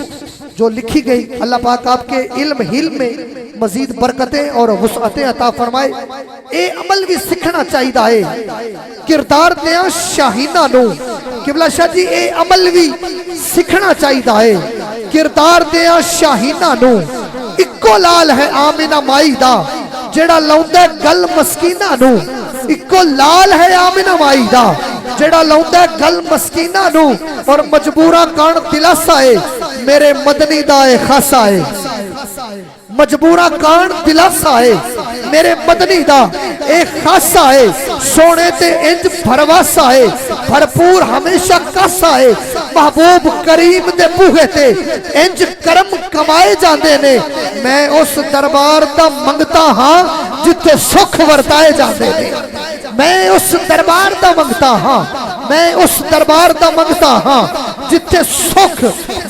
جو لکھی گئی اللہ پاک آپ کے علم میں مزید برکتیں اور وسعتیں عطا فرمائے اے عمل بھی سکھنا چاہیے کردار دیا شاہینہ نو قبلہ شاہ جی اے عمل بھی سکھنا چاہیے کردار دیا شاہینہ نو اکو لال ہے آمینہ مائی دا جڑا لاؤندہ گل مسکینہ نو اکو لال ہے آمینہ مائی دا جڑا لاؤندہ گل مسکینہ نو اور مجبورہ کان دلاسا ہے میرے مدنی دا خاصا ہے مجبورہ کان دلاسا ہے میرے مدنی دا خاصا ہے سونے تے انج بھرواسا ہے بھرپور ہمیشہ کاسا ہے محبوب کریم دے بوہے تے انج کرم کمائے جاندے نے میں اس دربار دا منگتا ہاں جتے سکھ ورتائے جاندے نے میں اس دربار دا منگتا ہاں میں اس دربار دا منگتا ہاں جتے سکھ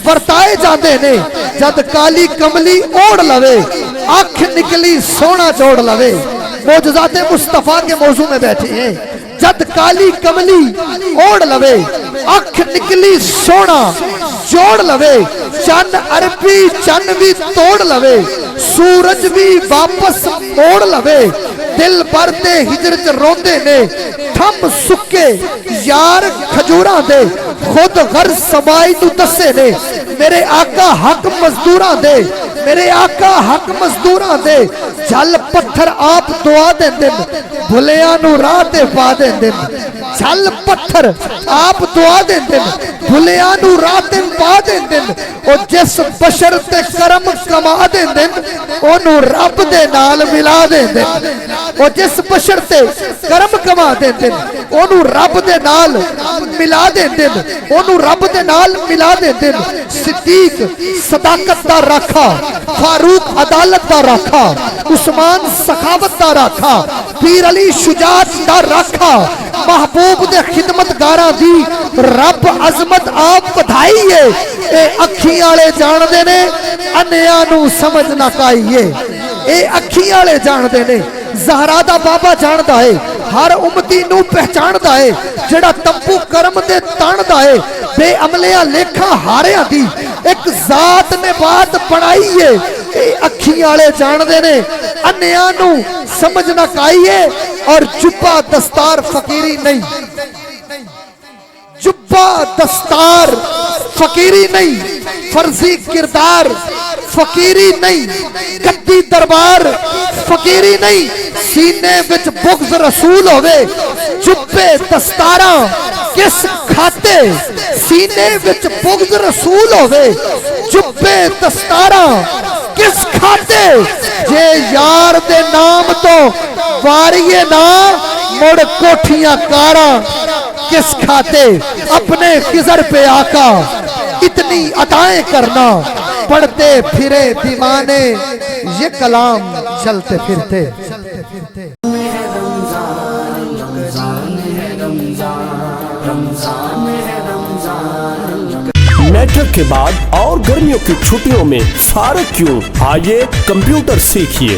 ورتائے جاندے نے جد کالی کملی اوڑ لوے آنکھ نکلی سونا جوڑ لوے معجزات مصطفیٰ کے موضوع میں بیٹھے ہیں جد کالی کملی اوڑ لوے آنکھ نکلی سونا جوڑ لوے چند عربی چند بھی توڑ لوے سورج بھی واپس موڑ لوے دل بردے ہجرت روندے نے تھم سکے یار کھجوراں دے خود غرض سمائی تو دسے نے میرے آقا حق مزدوراں دے میرے آقا حق مزدوراں دے جھل پتھر آپ دعا دیں دن بھلیاں نو راہ دے پا دیں دن جھل پتھر آپ دعا دیں دن بھلیاں نو راہ دے پا دیں دن او جس بشر تے کرم کما دیں دن انہوں رب دے نال ملا دیں دن او جس بشر تے کرم کما دیں دن انہوں رب دے نال ملا دیں دن انہوں رب دے نال ملا دیں دن صدیق صداقت دا رکھا فاروق عدالت دا رکھا عثمان سخاوت دا رکھا پیر علی شجاعت دا رکھا محبوب دے خدمت گارا دی رب عظمت آپ بدھائیے اے اکھیاں لے جان دے نے انیاں نو سمجھ نہ کائیے اے اکھیاں لے جان دے نے زہرا دا بابا جان دا ہے ہر امتی نو پہچان دا ہے جڑا تمبو کرم دے تان دا ہے بے عملیاں لیکھاں ہاریاں دی ایک ذات نے بات بنائیے اے اکھیاں لے جان دے نے انیاں نو سمجھ نہ کائیے اور جبہ دستار فقیری نہیں جبہ دستار فقیری نہیں فرضی کردار فقیری نہیں گدی دربار فقیری نہیں سینے وچ بغض رسول ہوئے جبے دستاراں کس کھاتے سینے وچ بغض رسول ہوئے جبے دستاراں کس کھاتے جے یار دے نام تو واریے نا مڑ کوٹھیاں کاراں کس کھاتے اپنے خضر پہ آقا اتنی عطائیں کرنا پڑھتے پھرے دیوانے یہ کلام چلتے پھرتے میٹرک کے بعد اور گرمیوں کی چھٹیوں میں فارغ کیوں؟ آئیے کمپیوٹر سیکھیے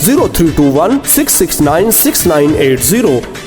0321 669 6980,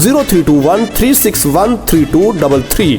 0321 361 3233,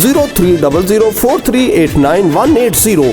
0300 4389 180।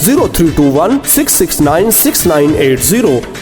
0321 669 6980,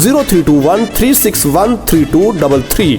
0321 361 3233,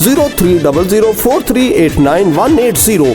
0300 4389 180।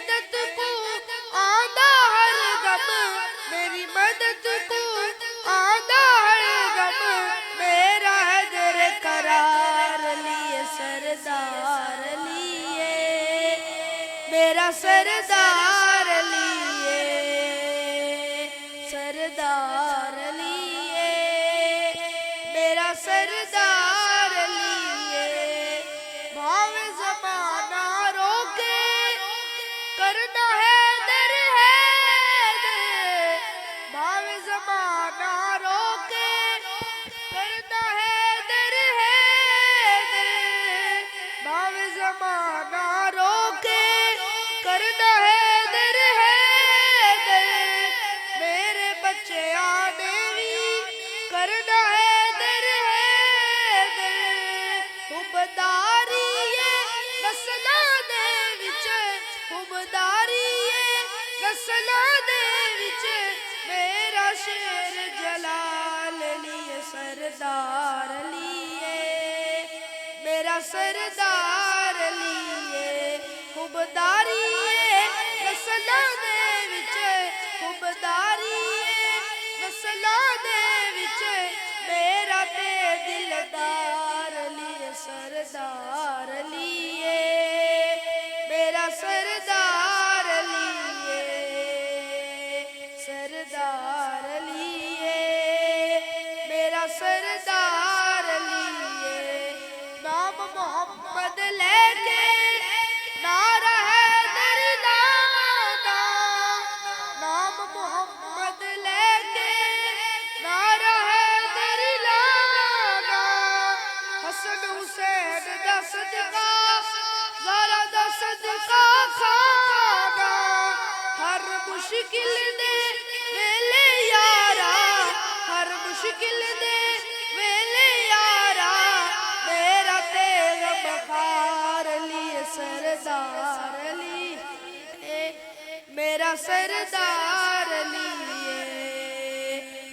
مدد کو آندا ہر دم، میری مدد کو آندا ہر دم، میرا حیدر قرار لیے سردار لیے، میرا سردار لیے، سردار لیے، میرا سردار لیے، بھاو زمانہ روکے کرنا ہے در بھاو زمانہ روکے کرنا ہے در بھاو زمانہ روکے کرنا ہے در میرے بچے آنے بھی کرنا ہے در حبداری نسلاں دے وچ، حبداری نسلاں دے وچ، میرا شیر جلال لیے سردار لیے، میرا سردار لیے، حبداری نسلاں دے وچ، حبداری نسلاں دے وچ، میرا تے دلدار لیے سردار لیے، میرا سردار لیے، سردار لیے، میرا سردار لیے، نام محمد لے کے نعرہ حیدر لانا، نام محمد لے کے نعرہ حیدر لانا، حسن حسین دا صدقہ زہرا دا صدقہ کھانا، ہر مشکل دے ویلے یارا، ہر مشکل دے ویلے یارا، میرا تیغ بخار لیے سردار لیے، میرا سردار لیے،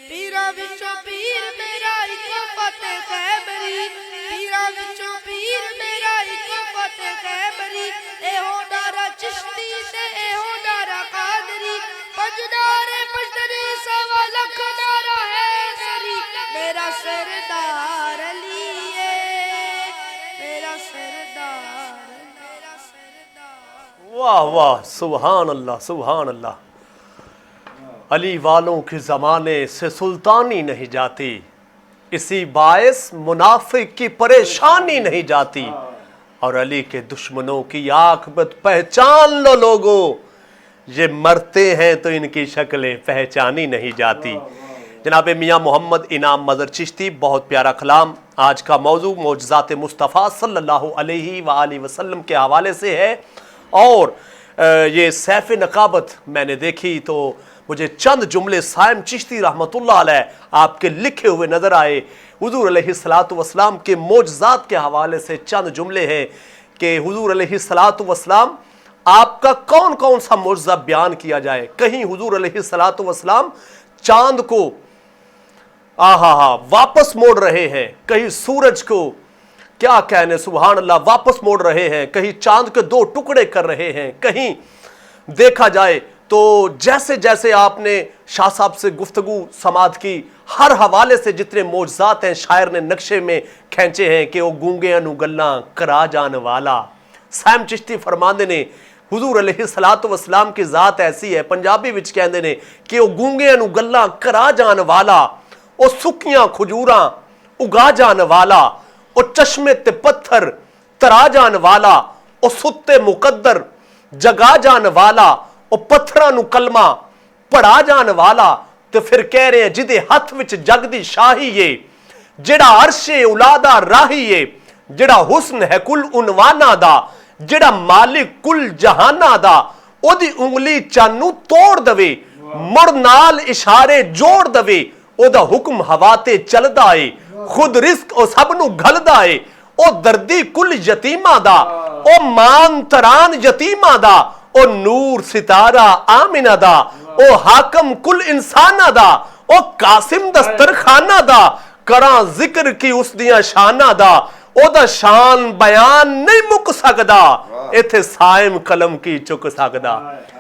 پیراں وچوں پیر میرا ایک فتح خیبری، پیراں وچوں پیر میرا ایک فتح خیبری، اے ہو نعرہ چشتی تے اے ہو نعرہ قادری، پنج نعرے پشتری سوا لکھ نعرہ حیدری، میرا سردار لیے، میرا سردار، میرا سردار۔ واہ واہ، سبحان اللہ سبحان اللہ۔ علی والوں کے زمانے سے سلطانی نہیں جاتی، اسی باعث منافق کی پریشانی نہیں جاتی، اور علی کے دشمنوں کی عاقبت پہچان لو لوگو، یہ مرتے ہیں تو ان کی شکلیں پہچانی نہیں جاتی۔ جناب میاں محمد انعام مظہر چشتی، بہت پیارا کلام۔ آج کا موضوع معجزات مصطفیٰ صلی اللہ علیہ وآلہ وسلم کے حوالے سے ہے، اور یہ سیف نقابت میں نے دیکھی تو مجھے چند جملے سائم چشتی رحمۃ اللہ علیہ آپ کے لکھے ہوئے نظر آئے۔ حضور علیہ السلام کے معجزات کے حوالے سے چند جملے ہیں کہ حضور علیہ السلام آپ کا کون کون سا معجزہ بیان کیا جائے۔ کہیں حضور علیہ السلام چاند کو واپس موڑ رہے ہیں، کہیں سورج کو کیا کہنے سبحان اللہ واپس موڑ رہے ہیں، کہیں چاند کے دو ٹکڑے کر رہے ہیں، کہیں دیکھا جائے تو جیسے جیسے آپ نے شاہ صاحب سے گفتگو سماعت کی، ہر حوالے سے جتنے معجزات ہیں شاعر نے نقشے میں کھینچے ہیں کہ وہ گونگے انو گلاں کرا جان والا۔ سائم چشتی فرماندے نے حضور علیہ السلام کی ذات ایسی ہے، پنجابی وچ کہندے نے کہ وہ گونگے انو گلاں کرا جان والا، وہ سکیاں کھجوراں اگا جان والا، وہ چشمے تے پتھر ترا جان والا، وہ ستے مقدر جگا جان والا، وہ پتھراں نو کلمہ پڑھا جان والا۔ تو پھر کہہ رہے ہیں جدے ہاتھ وچ جگ دی شاہی ہے، جڑا عرش اولادا راہی ہے، جڑا حسن ہے کل عنوانا دا، جڑا مالک کل جہانا دا، او دی انگلی چانو توڑ دوے، مڑ نال اشارے جوڑ دوے، او دا حکم ہوا تے چلدا ہے، خود رزق او سب نو گھلدا ہے، او دردی کل یتیمہ دا، او مان تران یتیمہ دا، او نور ستارہ آمنہ دا، او حاکم کل انسانہ دا، او قاسم دسترخانہ دا، کراں ذکر کی اس دیاں شانہ دا، ਉਹਦਾ ਸ਼ਾਨ ਬਿਆਨ ਨਹੀਂ ਮੁੱਕ ਸਕਦਾ, ਇੱਥੇ ਸਾਇਮ ਕਲਮ ਕੀ ਚੁੱਕ ਸਕਦਾ।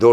2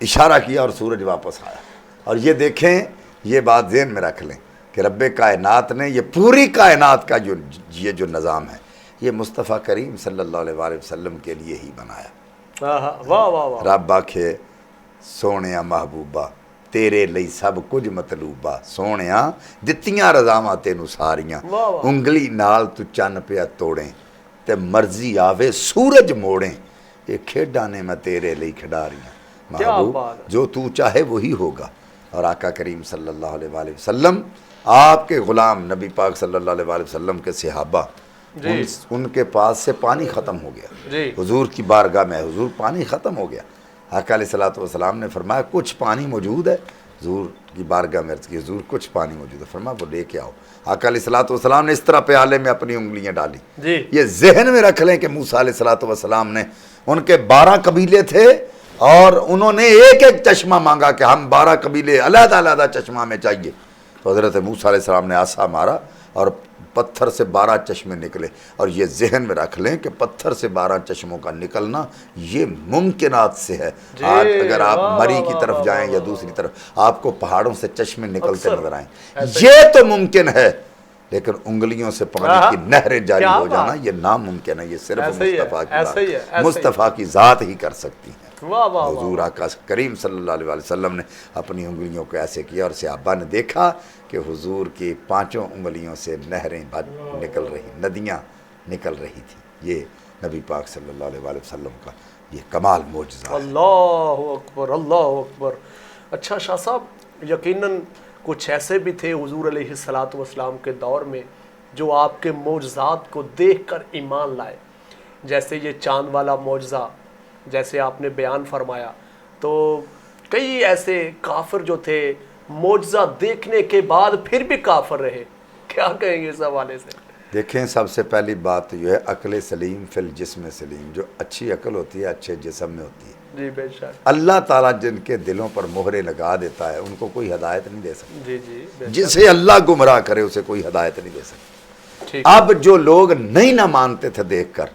اشارہ کیا اور سورج واپس آیا. اور یہ دیکھیں، یہ بات ذہن میں رکھ لیں کہ رب کائنات نے یہ پوری کائنات کا جو نظام ہے یہ مصطفیٰ کریم صلی اللہ علیہ وسلم کے لیے ہی بنایا. واہ واہ واہ. رب آکھے سونیا محبوبہ تیرے لئی سب کچھ مطلوبہ، سونیا دتیاں رضاواں تینوں ساریاں، انگلی نال تو چن پیا توڑیں تے مرضی آوے سورج موڑیں، یہ کھیڈاں نے میں تیرے لئی کھڈاریاں. محبوب جو تو چاہے وہی ہوگا. اور آقا کریم صلی اللہ علیہ وسلم، آپ کے غلام نبی پاک صلی اللہ علیہ وسلم کے صحابہ، ان کے پاس سے پانی ختم ہو گیا. حضور کی بارگاہ میں حضور پانی ختم ہو گیا. آقا علیہ السلام نے فرمایا کچھ پانی موجود ہے. حضور کی بارگاہ میں عرض کی حضور کچھ پانی موجود ہے. فرمایا وہ لے کے آؤ. آقا علیہ السلام نے اس طرح پیالے میں اپنی انگلیاں ڈالی. یہ ذہن میں رکھ لیں کہ موسیٰ علیہ السلام نے، ان کے 12 قبیلے تھے اور انہوں نے ایک ایک چشمہ مانگا کہ ہم 12 قبیلے علیحدہ علیحدہ چشمہ میں چاہیے. تو حضرت موسیٰ علیہ السلام نے عصا مارا اور پتھر سے 12 چشمے نکلے. اور یہ ذہن میں رکھ لیں کہ پتھر سے 12 چشموں کا نکلنا یہ ممکنات سے ہے. آج اگر آپ مری کی طرف جائیں یا دوسری طرف آپ کو پہاڑوں سے چشمے نکلتے نظر آئیں، یہ تو ممکن ہے، لیکن انگلیوں سے پانی کی نہریں جاری ہو جانا یہ ناممکن ہے. یہ صرف مصطفیٰ کی ذات ہی کر سکتی ہے. حضور آقا کریم صلی اللہ علیہ وسلم نے اپنی انگلیوں کو ایسے کیا اور صحابہ نے دیکھا کہ حضور کی 5 انگلیوں سے نہریں نکل رہی، ندیاں نکل رہی تھی. یہ نبی پاک صلی اللہ علیہ وسلم کا یہ کمال معجزہ ہے. اللہ اکبر اللہ اکبر. اچھا شاہ صاحب، یقیناً کچھ ایسے بھی تھے حضور علیہ السلام کے دور میں جو آپ کے معجزات کو دیکھ کر ایمان لائے، جیسے یہ چاند والا معجزہ جیسے آپ نے بیان فرمایا. تو کئی ایسے کافر جو تھے معجزہ دیکھنے کے بعد پھر بھی کافر رہے. کیا کہیں گے اس حوالے سے؟ دیکھیں، سب سے پہلی بات تو یہ ہے عقل سلیم فی الجسم سلیم. جو اچھی عقل ہوتی ہے اچھے جسم میں ہوتی ہے. جی بے شک. اللہ تعالیٰ جن کے دلوں پر مہرے لگا دیتا ہے ان کو کوئی ہدایت نہیں دے سکتا. جی جی بے شک. جسے اللہ گمراہ کرے اسے کوئی ہدایت نہیں دے سکتا. اب جو لوگ نہیں نہ مانتے تھے دیکھ کر،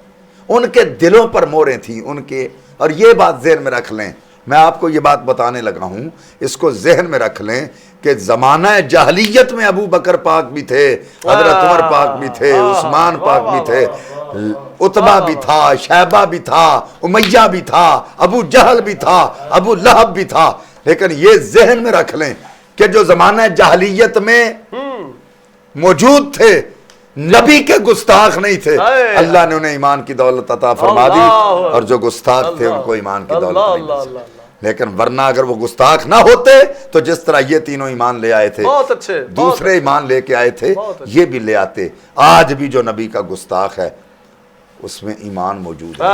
ان کے دلوں پر مہریں تھیں ان کے. اور یہ بات ذہن میں رکھ لیں، میں آپ کو یہ بات بتانے لگا ہوں، اس کو ذہن میں رکھ لیں کہ زمانہ جاہلیت میں ابو بکر پاک بھی تھے، حضرت عمر پاک بھی تھے، عثمان پاک بھی تھے، عتبہ بھی تھا، شیبہ بھی تھا، امیہ بھی تھا، ابو جہل بھی تھا، ابو لہب بھی تھا. لیکن یہ ذہن میں رکھ لیں کہ جو زمانہ جاہلیت میں موجود تھے نبی کے گستاخ نہیں تھے، اللہ نے انہیں ایمان کی دولت عطا فرما دی، اور جو گستاخ تھے ان کو ایمان کی دولت نہیں دی. لیکن ورنہ اگر وہ گستاخ نہ ہوتے تو جس طرح یہ تینوں ایمان لے آئے تھے، دوسرے ایمان لے کے آئے تھے، یہ بھی لے آتے. آج بھی جو نبی کا گستاخ ہے اس میں ایمان موجود ہے.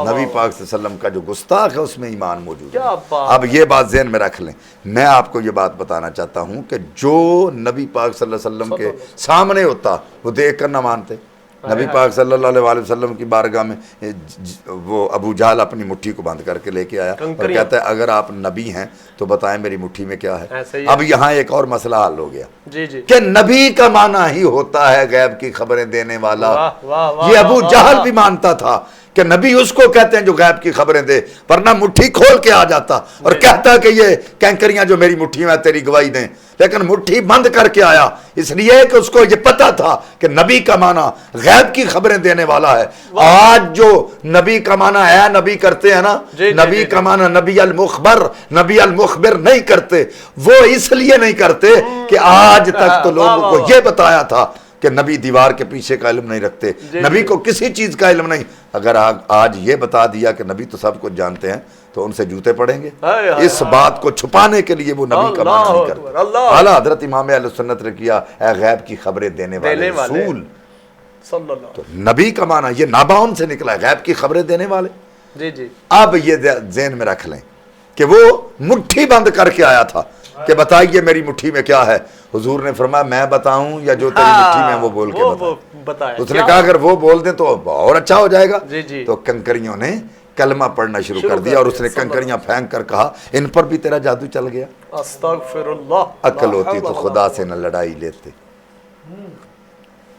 نبی پاک صلی اللہ علیہ وسلم کا جو گستاخ ہے اس میں ایمان موجود ہے. اب یہ بات ذہن میں رکھ لیں. میں آپ کو یہ بات بتانا چاہتا ہوں کہ جو نبی پاک صلی اللہ علیہ وسلم کے سامنے ہوتا وہ دیکھ کر نہ مانتے. نبی پاک صلی اللہ علیہ وسلم کی بارگاہ میں وہ ابو جہل اپنی مٹھی کو بند کر کے لے کے آیا اور کہتا ہے اگر آپ نبی ہیں تو بتائیں میری مٹھی میں کیا ہے. اب یہاں ایک اور مسئلہ حل ہو گیا کہ نبی کا معنی ہی ہوتا ہے غیب کی خبریں دینے والا. یہ ابو جہل بھی مانتا تھا کہ نبی اس کو کہتے ہیں جو غیب کی خبریں دے، ورنہ مٹھی کھول کے آ جاتا اور کہتا کہ یہ کینکریاں جو میری مٹھی میں تیری گواہی دیں. لیکن مٹھی بند کر کے آیا اس لیے کہ اس کو یہ پتا تھا کہ نبی کا معنی غیب کی خبریں دینے والا ہے. آج جو نبی کا معنی ہے نبی کرتے ہیں نا، نبی کا معنی نبی المخبر نہیں کرتے. وہ اس لیے نہیں کرتے کہ آج تک تو لوگوں کو یہ بتایا تھا کہ نبی دیوار کے پیچھے کا علم نہیں رکھتے، نبی کو کسی چیز کا علم نہیں. اگر آج یہ بتا دیا کہ نبی تو سب کچھ جانتے ہیں تو ان سے جوتے پڑیں گے. اس بات کو چھپانے کے لیے وہ نبی کا معنی نہیں کرتے. اعلیٰ حضرت امام اہل سنت نے کیا اے غیب کی خبریں دینے والے رسول. تو نبی کا معنی یہ ناباون سے نکلا ہے، غیب کی خبریں دینے والے. اب یہ ذہن میں رکھ لیں کہ وہ مٹھی بند کر کے آیا تھا کہ بتائیے میری مٹھی میں کیا ہے. حضور نے فرمایا میں بتاؤں یا جو تیری مٹھی میں وہ بول کے بتائیں. اس نے کہا اگر وہ بول دیں تو اور اچھا ہو جائے گا. تو کنکریوں نے کلمہ پڑھنا شروع کر دیا اور اس نے کنکریاں پھینک کر کہا ان پر بھی تیرا جادو چل گیا. استغفر اللہ. عقل ہوتی تو خدا سے نہ لڑائی لیتے.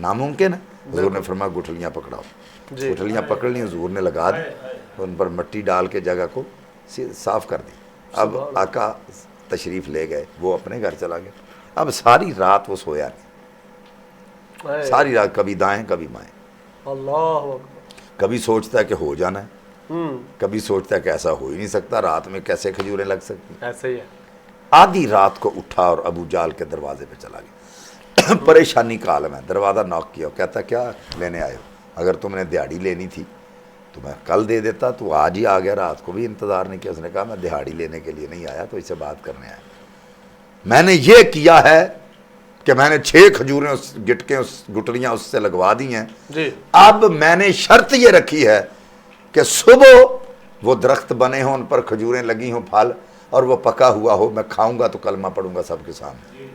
ناممکن ہے. حضور نے فرمایا گٹھلیاں پکڑاؤ. گٹھلیاں پکڑ لی, حضور نے لگا دی, ان پر مٹی ڈال کے جگہ کو صاف کر دی. اب آقا تشریف لے گئے, وہ اپنے گھر چلا گیا. اب ساری رات وہ سویا نہیں, ساری رات کبھی دائیں کبھی بائیں. اللہ کبھی سوچتا ہے کہ ہو جانا ہے, کبھی سوچتا ہے کہ ایسا ہو ہی نہیں سکتا, رات میں کیسے کھجوریں لگ سکتی. ایسے ہی ہے. آدھی رات کو اٹھا اور ابو جال کے دروازے پہ چلا گیا. پریشانی کا عالم ہے. دروازہ نوک کیا, کہتا کیا لینے آئے ہو؟ اگر تم نے دہاڑی لینی تھی تو میں کل دے دیتا, تو آج ہی آ گیا, رات کو بھی انتظار نہیں کیا. اس نے کہا میں دہاڑی لینے کے لیے نہیں آیا, تو اس سے بات کرنے آیا. میں نے یہ کیا ہے کہ میں نے 6 کھجوریں گٹلیاں اس سے لگوا دی ہیں. اب میں نے شرط یہ رکھی ہے کہ صبح وہ درخت بنے ہوں, ان پر کھجوریں لگی ہوں پھل, اور وہ پکا ہوا ہو, میں کھاؤں گا تو کلمہ پڑھوں گا سب کے سامنے.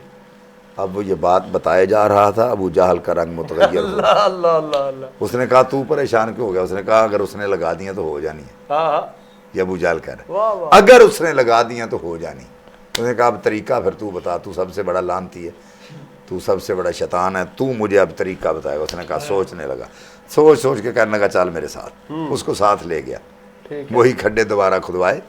اب وہ یہ بات بتائے جا رہا تھا, ابو جہل کا رنگ متغیر ہو. اللہ. اس نے کہا تو پریشان کیوں ہو گیا؟ اس نے کہا اگر اس نے لگا دیا تو ہو جانی ہے. یہ ابو جہل کہہ رہا ہے, اگر اس نے لگا دیا تو ہو جانی. اس نے کہا اب طریقہ پھر تو بتا, تو سب سے بڑا لعنتی ہے, تو سب سے بڑا شیطان ہے, تو مجھے اب طریقہ بتائے گا. اس نے کہا سوچنے لگا, سوچ کے کہنے لگا چل میرے ساتھ. اس کو ساتھ لے گیا, وہی کھڈے دوبارہ کھدوائے,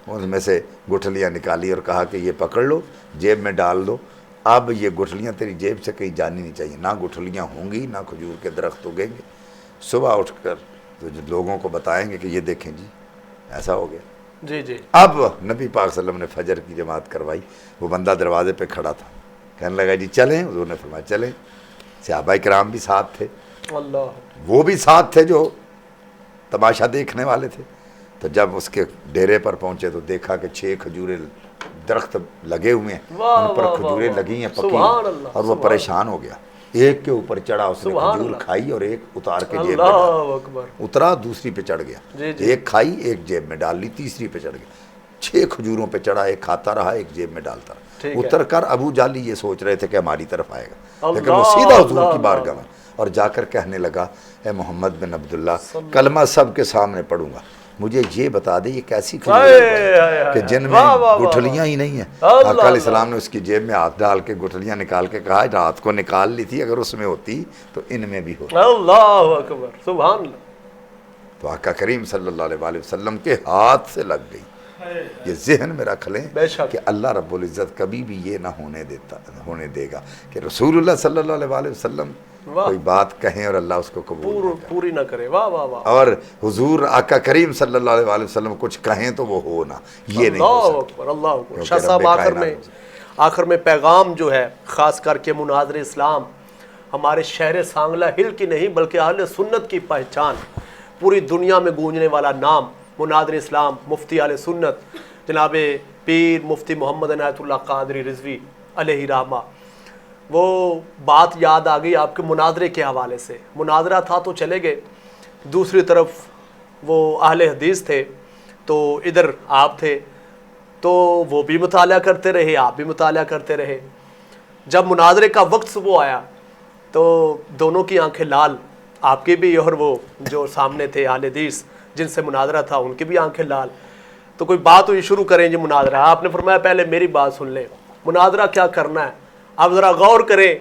ان میں سے گٹھلیاں نکالی اور کہا کہ یہ پکڑ لو, جیب میں ڈال دو. اب یہ گٹھلیاں تیری جیب سے کہیں جانی نہیں چاہیے, نہ گٹھلیاں ہوں گی نہ کھجور کے درخت اگیں گے. صبح اٹھ کر تو لوگوں کو بتائیں گے کہ یہ دیکھیں جی ایسا ہو گیا. جی. اب نبی پاک صلی اللہ علیہ وسلم نے فجر کی جماعت کروائی. وہ بندہ دروازے پہ کھڑا تھا, کہنے لگا جی چلیں. حضور نے فرمایا چلیں. صحابہ کرام بھی ساتھ تھے, اللہ, وہ بھی ساتھ تھے جو تماشا دیکھنے والے تھے. تو جب اس کے ڈیرے پر پہنچے تو دیکھا کہ 6 کھجوریں درخت لگے ہوئے ہیں, ان پر کھجوریں لگی ہیں پکی, اور وہ پریشان ہو گیا. ایک کے اوپر چڑھا, اس نے کھجور کھائی اور ایک اتار کے جیب میں ڈالی. اترا, دوسری پہ چڑھ گیا, ایک کھائی, ایک جیب میں ڈال لی, تیسری پہ چڑھ گیا. 6 کھجوروں پہ چڑھا, ایک کھاتا رہا, ایک جیب میں ڈالتا رہا. اتر کر ابو جالی یہ سوچ رہے تھے کہ ہماری طرف آئے گا, لیکن وہ سیدھا حضور کی بارگاہ میں اور جا کر کہنے لگا اے محمد بن عبداللہ, کلمہ سب کے سامنے پڑھوں گا, مجھے یہ بتا دے یہ کیسی کھجوریں کہ جن میں گٹھلیاں ہی نہیں ہیں. آقا علیہ السلام نے اس کی جیب میں ہاتھ ڈال کے گٹھلیاں نکال کے کہا رات کو نکال لی تھی, اگر اس میں ہوتی تو ان میں بھی ہوتی. اللہ اکبر, سبحان اللہ. تو آقا کریم صلی اللہ علیہ وسلم کے ہاتھ سے لگ گئی. یہ ذہن میں رکھ لیں کہ اللہ رب العزت کبھی بھی یہ نہ ہونے دے گا کہ رسول اللہ صلی اللہ علیہ وسلم کوئی بات کہیں اور اللہ اس کو قبول پوری نہ کرے. واہ واہ واہ. اور حضور آقا کریم صلی اللہ علیہ وسلم کچھ کہیں تو وہ ہونا, یہ نہیں ہو سکتا. اللہ اکبر. شاہ صاحب آخر میں پیغام جو ہے خاص کر کے مناظر اسلام ہمارے شہر سانگلہ ہل کی نہیں بلکہ اہل سنت کی پہچان, پوری دنیا میں گونجنے والا نام مناظر اسلام مفتی اہل سنت جناب پیر مفتی محمد عنایت اللہ قادری رضوی علیہ رحمہ. وہ بات یاد آ گئی آپ کے مناظرے کے حوالے سے. مناظرہ تھا تو چلے گئے, دوسری طرف وہ اہل حدیث تھے تو ادھر آپ تھے, تو وہ بھی مطالعہ کرتے رہے, آپ بھی مطالعہ کرتے رہے. جب مناظرے کا وقت صبح آیا تو دونوں کی آنکھیں لال, آپ کی بھی اور وہ جو سامنے تھے اہل حدیث جن سے مناظرہ تھا ان کی بھی آنکھیں لال. تو کوئی بات ہوئی, شروع کریں جی مناظرہ. آپ نے فرمایا پہلے میری بات سن لیں, مناظرہ کیا کرنا ہے آپ ذرا غور کریں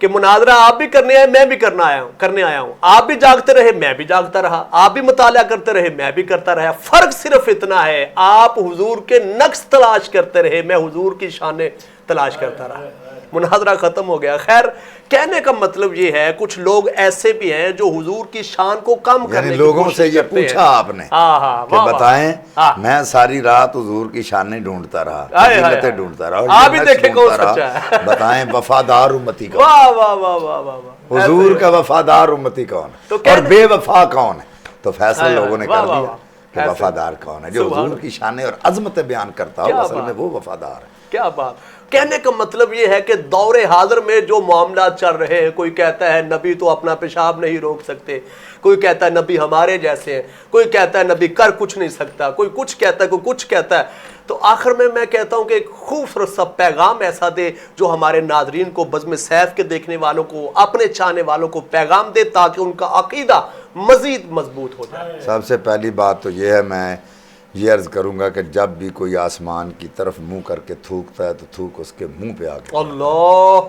کہ مناظرہ آپ بھی کرنے آئے, میں بھی کرنے آیا ہوں. آپ بھی جاگتے رہے, میں بھی جاگتا رہا. آپ بھی مطالعہ کرتے رہے, میں بھی کرتا رہا. فرق صرف اتنا ہے, آپ حضور کے نقص تلاش کرتے رہے, میں حضور کی شانیں تلاش کرتا رہا. مناظرہ ختم ہو گیا. خیر, کہنے کا مطلب یہ ہے کچھ لوگ ایسے بھی ہیں جو حضور کی شان کو کم کرنے کی لوگوں سے یہ پوچھا آپ نے کہ بتائیں, میں ساری رات حضور کی شانیں ڈھونڈتا رہا, فضیلتیں ڈھونڈتا رہا, آپ ہی دیکھیں کون سچا ہے. بتائیں وفادار امتی کون, واہ واہ واہ واہ واہ, حضور کا وفادار امتی کون ہے اور بے وفا کون ہے. تو فیصلہ لوگوں نے کر دیا کہ وفادار کون ہے, جو حضور کی شانیں اور عظمتیں بیان کرتا ہو, اصل میں وہ وفادار ہے. کیا بات. کہنے کا مطلب یہ ہے کہ دور حاضر میں جو معاملات چل رہے ہیں, کوئی کہتا ہے نبی تو اپنا پیشاب نہیں روک سکتے, کوئی کہتا ہے نبی ہمارے جیسے ہیں, کوئی کہتا ہے نبی کر کچھ نہیں سکتا, کوئی کچھ کہتا ہے, کوئی کچھ کہتا ہے. تو آخر میں کہتا ہوں کہ ایک خوبصورت سا پیغام ایسا دے جو ہمارے ناظرین کو, بزم سیف کے دیکھنے والوں کو, اپنے چاہنے والوں کو پیغام دے تاکہ ان کا عقیدہ مزید مضبوط ہو جائے. سب سے پہلی بات تو یہ ہے, میں یہ عرض کروں گا کہ جب بھی کوئی آسمان کی طرف منہ کر کے تھوکتا ہے تو تھوک اس کے منہ پہ آ کے, اللہ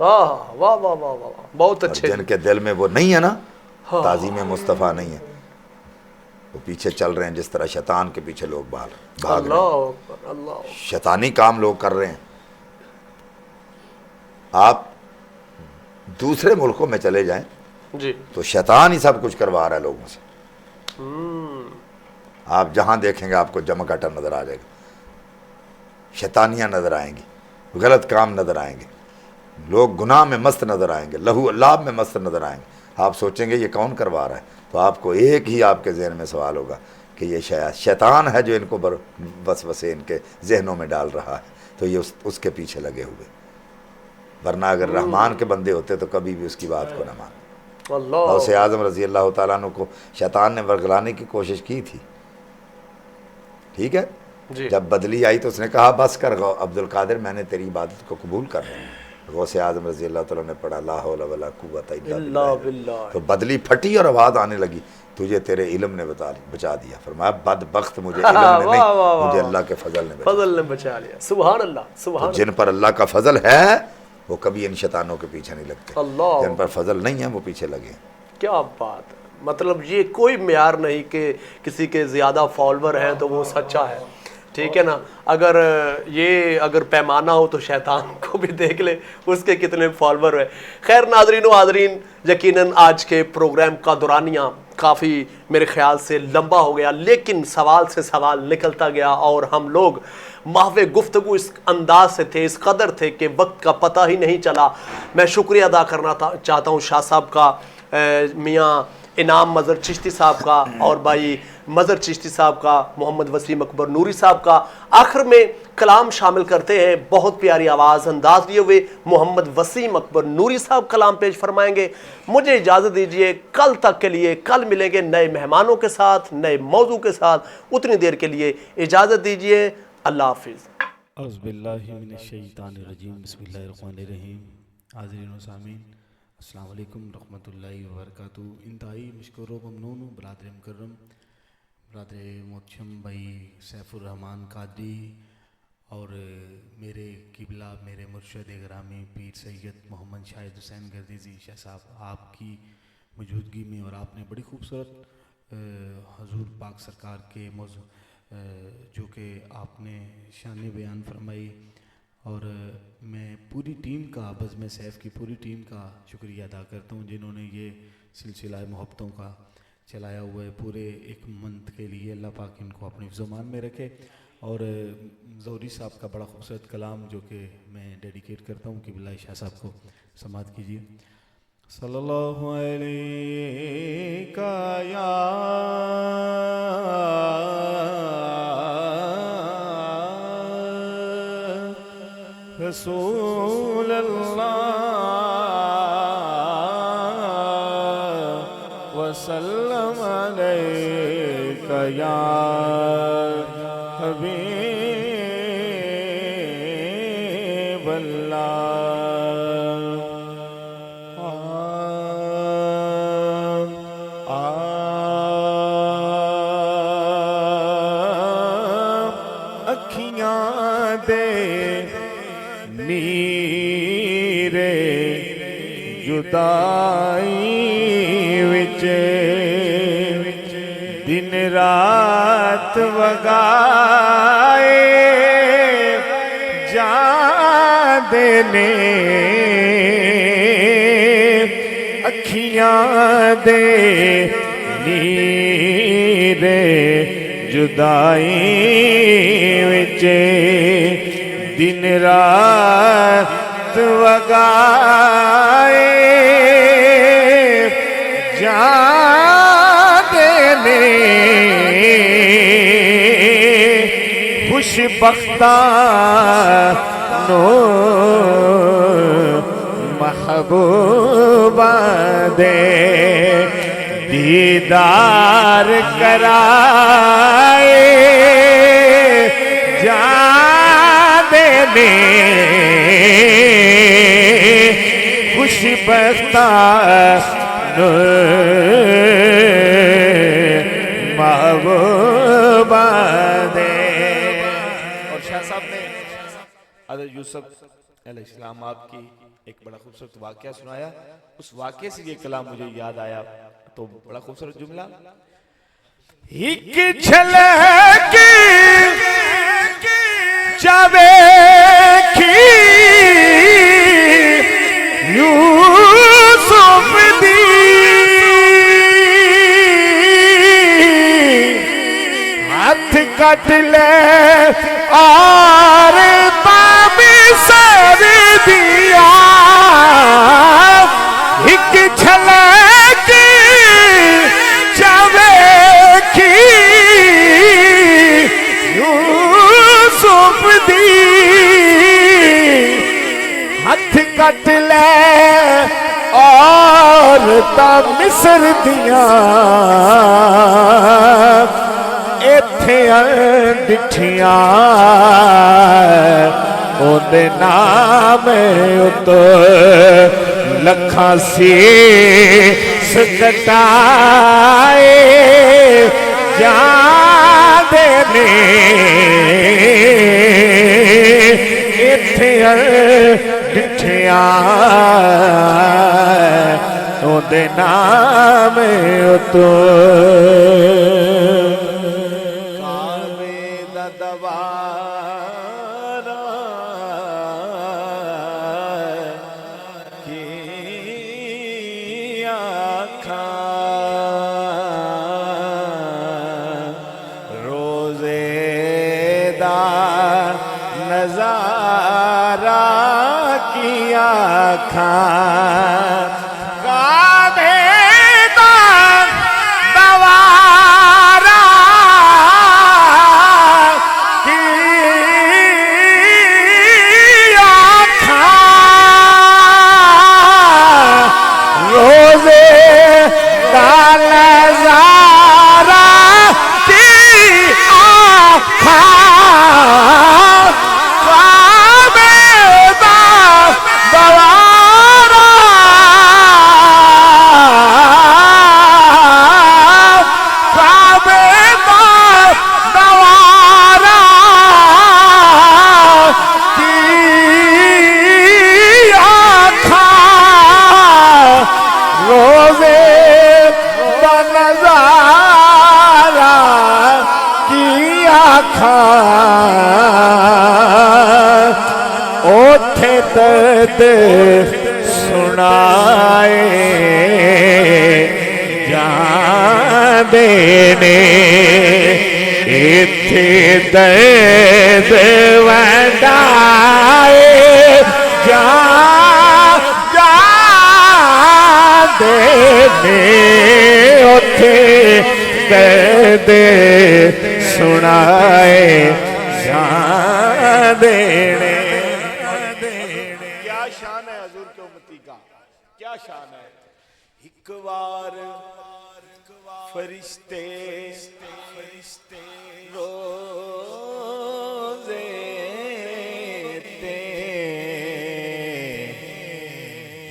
واہ واہ واہ واہ واہ، بہت اور اچھے. جن کے دل میں وہ نہیں ہے نا، تعظیم مصطفیٰ نہیں ہے، وہ پیچھے چل رہے ہیں جس طرح شیطان کے پیچھے لوگ بھاگ رہے ہیں. اللہ اکبر، اللہ. شیطانی کام لوگ کر رہے ہیں. آپ دوسرے ملکوں میں چلے جائیں جی تو شیطان ہی سب کچھ کروا رہا ہے لوگوں سے. آپ جہاں دیکھیں گے آپ کو جمع کٹر نظر آ جائے گا، شیطانیاں نظر آئیں گی، غلط کام نظر آئیں گے، لوگ گناہ میں مست نظر آئیں گے، لہو لعب میں مست نظر آئیں گے. آپ سوچیں گے یہ کون کروا رہا ہے، تو آپ کو ایک ہی آپ کے ذہن میں سوال ہوگا کہ یہ شیطان ہے جو ان کو وسوسے ان کے ذہنوں میں ڈال رہا ہے، تو یہ اس کے پیچھے لگے ہوئے. ورنہ اگر رحمان کے بندے ہوتے تو کبھی بھی اس کی بات کو نہ مانتے. اللہ. غوث اعظم رضی اللہ تعالیٰ عنہ کو شیطان نے ورگلانے کی کوشش کی تھی، ٹھیک ہے. جی جب بدلی آئی تو اس نے کہا بس کر عبد القادر، میں نے تیری عبادت کو قبول کر لیا. غوث اعظم رضی اللہ تعالیٰ نے پڑھا لا حول ولا قوت الا اللہ باللہ، باللہ. تو بدلی پھٹی اور آواز آنے لگی، تجھے تیرے علم نے بچا دیا. فرمایا بدبخت، مجھے علم نے نہیں، واہ واہ واہ. مجھے اللہ کے فضل نے بچا. فضل نے بچا لیا. سبحان اللہ، سبحان جن پر اللہ کا فضل ہے وہ کبھی ان شیطانوں کے پیچھے نہیں لگتے. اللہ. جن پر فضل نہیں ہے وہ پیچھے لگے. کیا بات ہے. مطلب یہ کوئی معیار نہیں کہ کسی کے زیادہ فالوور ہیں تو وہ سچا ہے، ٹھیک ہے نا. اگر پیمانہ ہو تو شیطان کو بھی دیکھ لے اس کے کتنے فالوور ہیں. خیر ناظرین و حاضرین، یقیناً آج کے پروگرام کا دورانیہ کافی میرے خیال سے لمبا ہو گیا، لیکن سوال سے سوال نکلتا گیا اور ہم لوگ محو گفتگو اس انداز سے تھے، اس قدر تھے کہ وقت کا پتہ ہی نہیں چلا. میں شکریہ ادا کرنا چاہتا ہوں شاہ صاحب کا، میاں انعام مظہر چشتی صاحب کا، اور بھائی مظہر چشتی صاحب کا، محمد وسیم اکبر نوری صاحب کا. آخر میں کلام شامل کرتے ہیں، بہت پیاری آواز انداز لیے ہوئے محمد وسیم اکبر نوری صاحب کلام پیش فرمائیں گے. مجھے اجازت دیجیے، کل تک کے لیے، کل ملیں گے نئے مہمانوں کے ساتھ، نئے موضوع کے ساتھ. اتنی دیر کے لیے اجازت دیجیے، اللہ حافظ. اعوذ باللہ من الشیطان الرجیم، بسم اللہ الرحمن الرحیم. حاضرین و سامعین، السلام علیکم رحمۃ اللہ وبرکاتہ. انتہائی مشکور و ممنون ہوں برادر مکرم، برادر محتشم بھائی سیف الرحمان قادری اور میرے قبلہ، میرے مرشد گرامی پیر سید محمد شاہد حسین گردیزی شاہ صاحب، آپ کی موجودگی میں، اور آپ نے بڑی خوبصورت حضور پاک سرکار کے موضوع جو کہ آپ نے شان بیان فرمائی، اور میں پوری ٹیم کا، بزم سیف کی پوری ٹیم کا شکریہ ادا کرتا ہوں جنہوں نے یہ سلسلہ محبتوں کا چلایا ہوا ہے پورے ایک منتھ کے لیے. اللہ پاک ان کو اپنی زمان میں رکھے. اور زوری صاحب کا بڑا خوبصورت کلام جو کہ میں ڈیڈیکیٹ کرتا ہوں قبلہ شاہ صاحب کو، سماعت کیجیے. صلی اللہ علیہ یا رسول اللہ وسلم علیک یا حبیب اللہ. اکھیاں دے نیرے جدائی وچ دن رات وگائے جاندے نے اکھیاں دے نیرے جدائی وچ دن رات وگائے جاندے نے خوش بختاں نو محبوباں دے دیدار کرائے جاندے نے خوش بختاں نو محبوباں دے. اور شاہ صاحب نے حضرت یوسف علیہ السلام آپ کی ایک بڑا خوبصورت واقعہ سنایا، اس واقعے سے یہ کلام مجھے یاد آیا، تو بڑا خوبصورت جملہ، ایک جھلک جاوے کی یوسف دی ہاتھ کٹ لے اور تابی سر دیا، ایک جھلک جاوے کی یوسف دی ہاتھ کٹ لے اور تا مصر دیاں ایتھے ڈٹھیاں او دے نام اتو لکھاں سی سکٹائے جان دینے ایتھے ڈٹھیاں او دے نام اتو کعبے دا دوارا کی آنکھاں روزے دا نظارہ کی آنکھاں درد سنائے جان دینے ایتھے درد ونڈائے جان دینے اتھے درد سنائے جان دینے ایک وار فرشتے روزے تے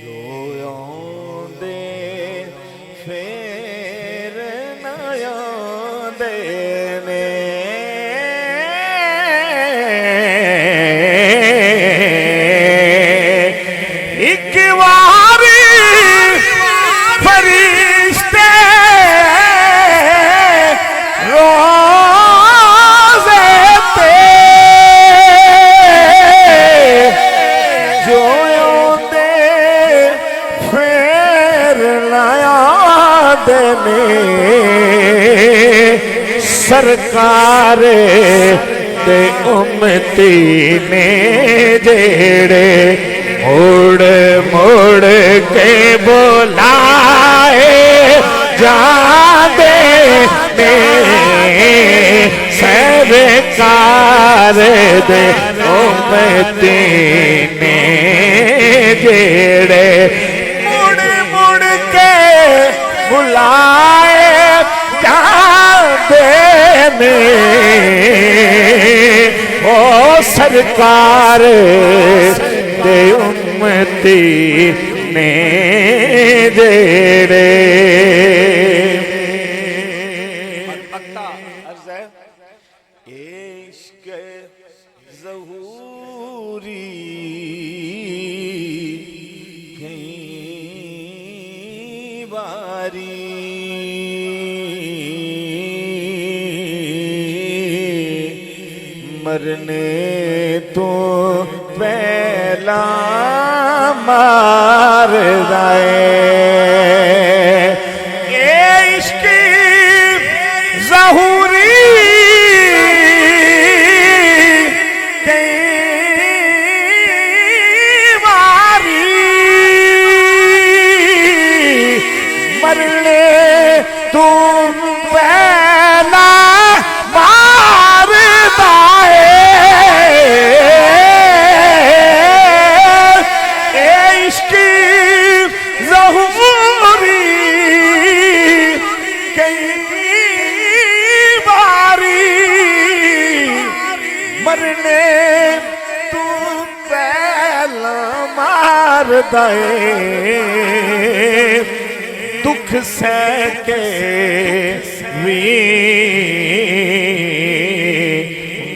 جو آندے پھر نہ آندے نے ایک وار فرشتے روزے تے جو آندے پھر نہ آندے نے سرکار تے امتی نے جیڑے مڑ مڑ کے بلائے جاندے نے سرکار دے امتی نے جیڑے مڑ مڑ کے بلائے جاندے نے او سرکار دے امتی نے جیڑے عشق ظہوری مرنے تو پہلا مار دائے اے عشق ظہوری کئی واری مرنے تم پہلا مار دائے اے عشق ظہوری کئی باری مرنے تم پہلا مار دائے دکھ سہ کے وی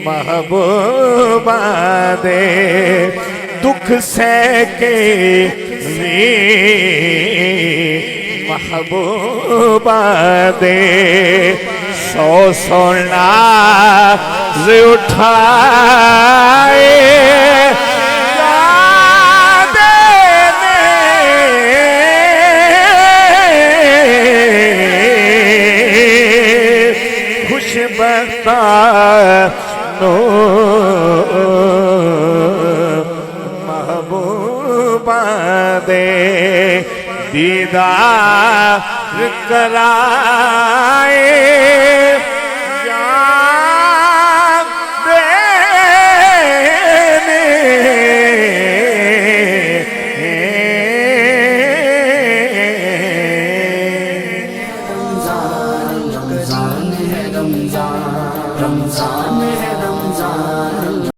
محبوبہ دے دکھ سہ کے وی محبوبہ دے سو سو ناز اٹھائے بختانو محبوبہ دے دیدار کرائے یاد دینے رمضان ہے رمضان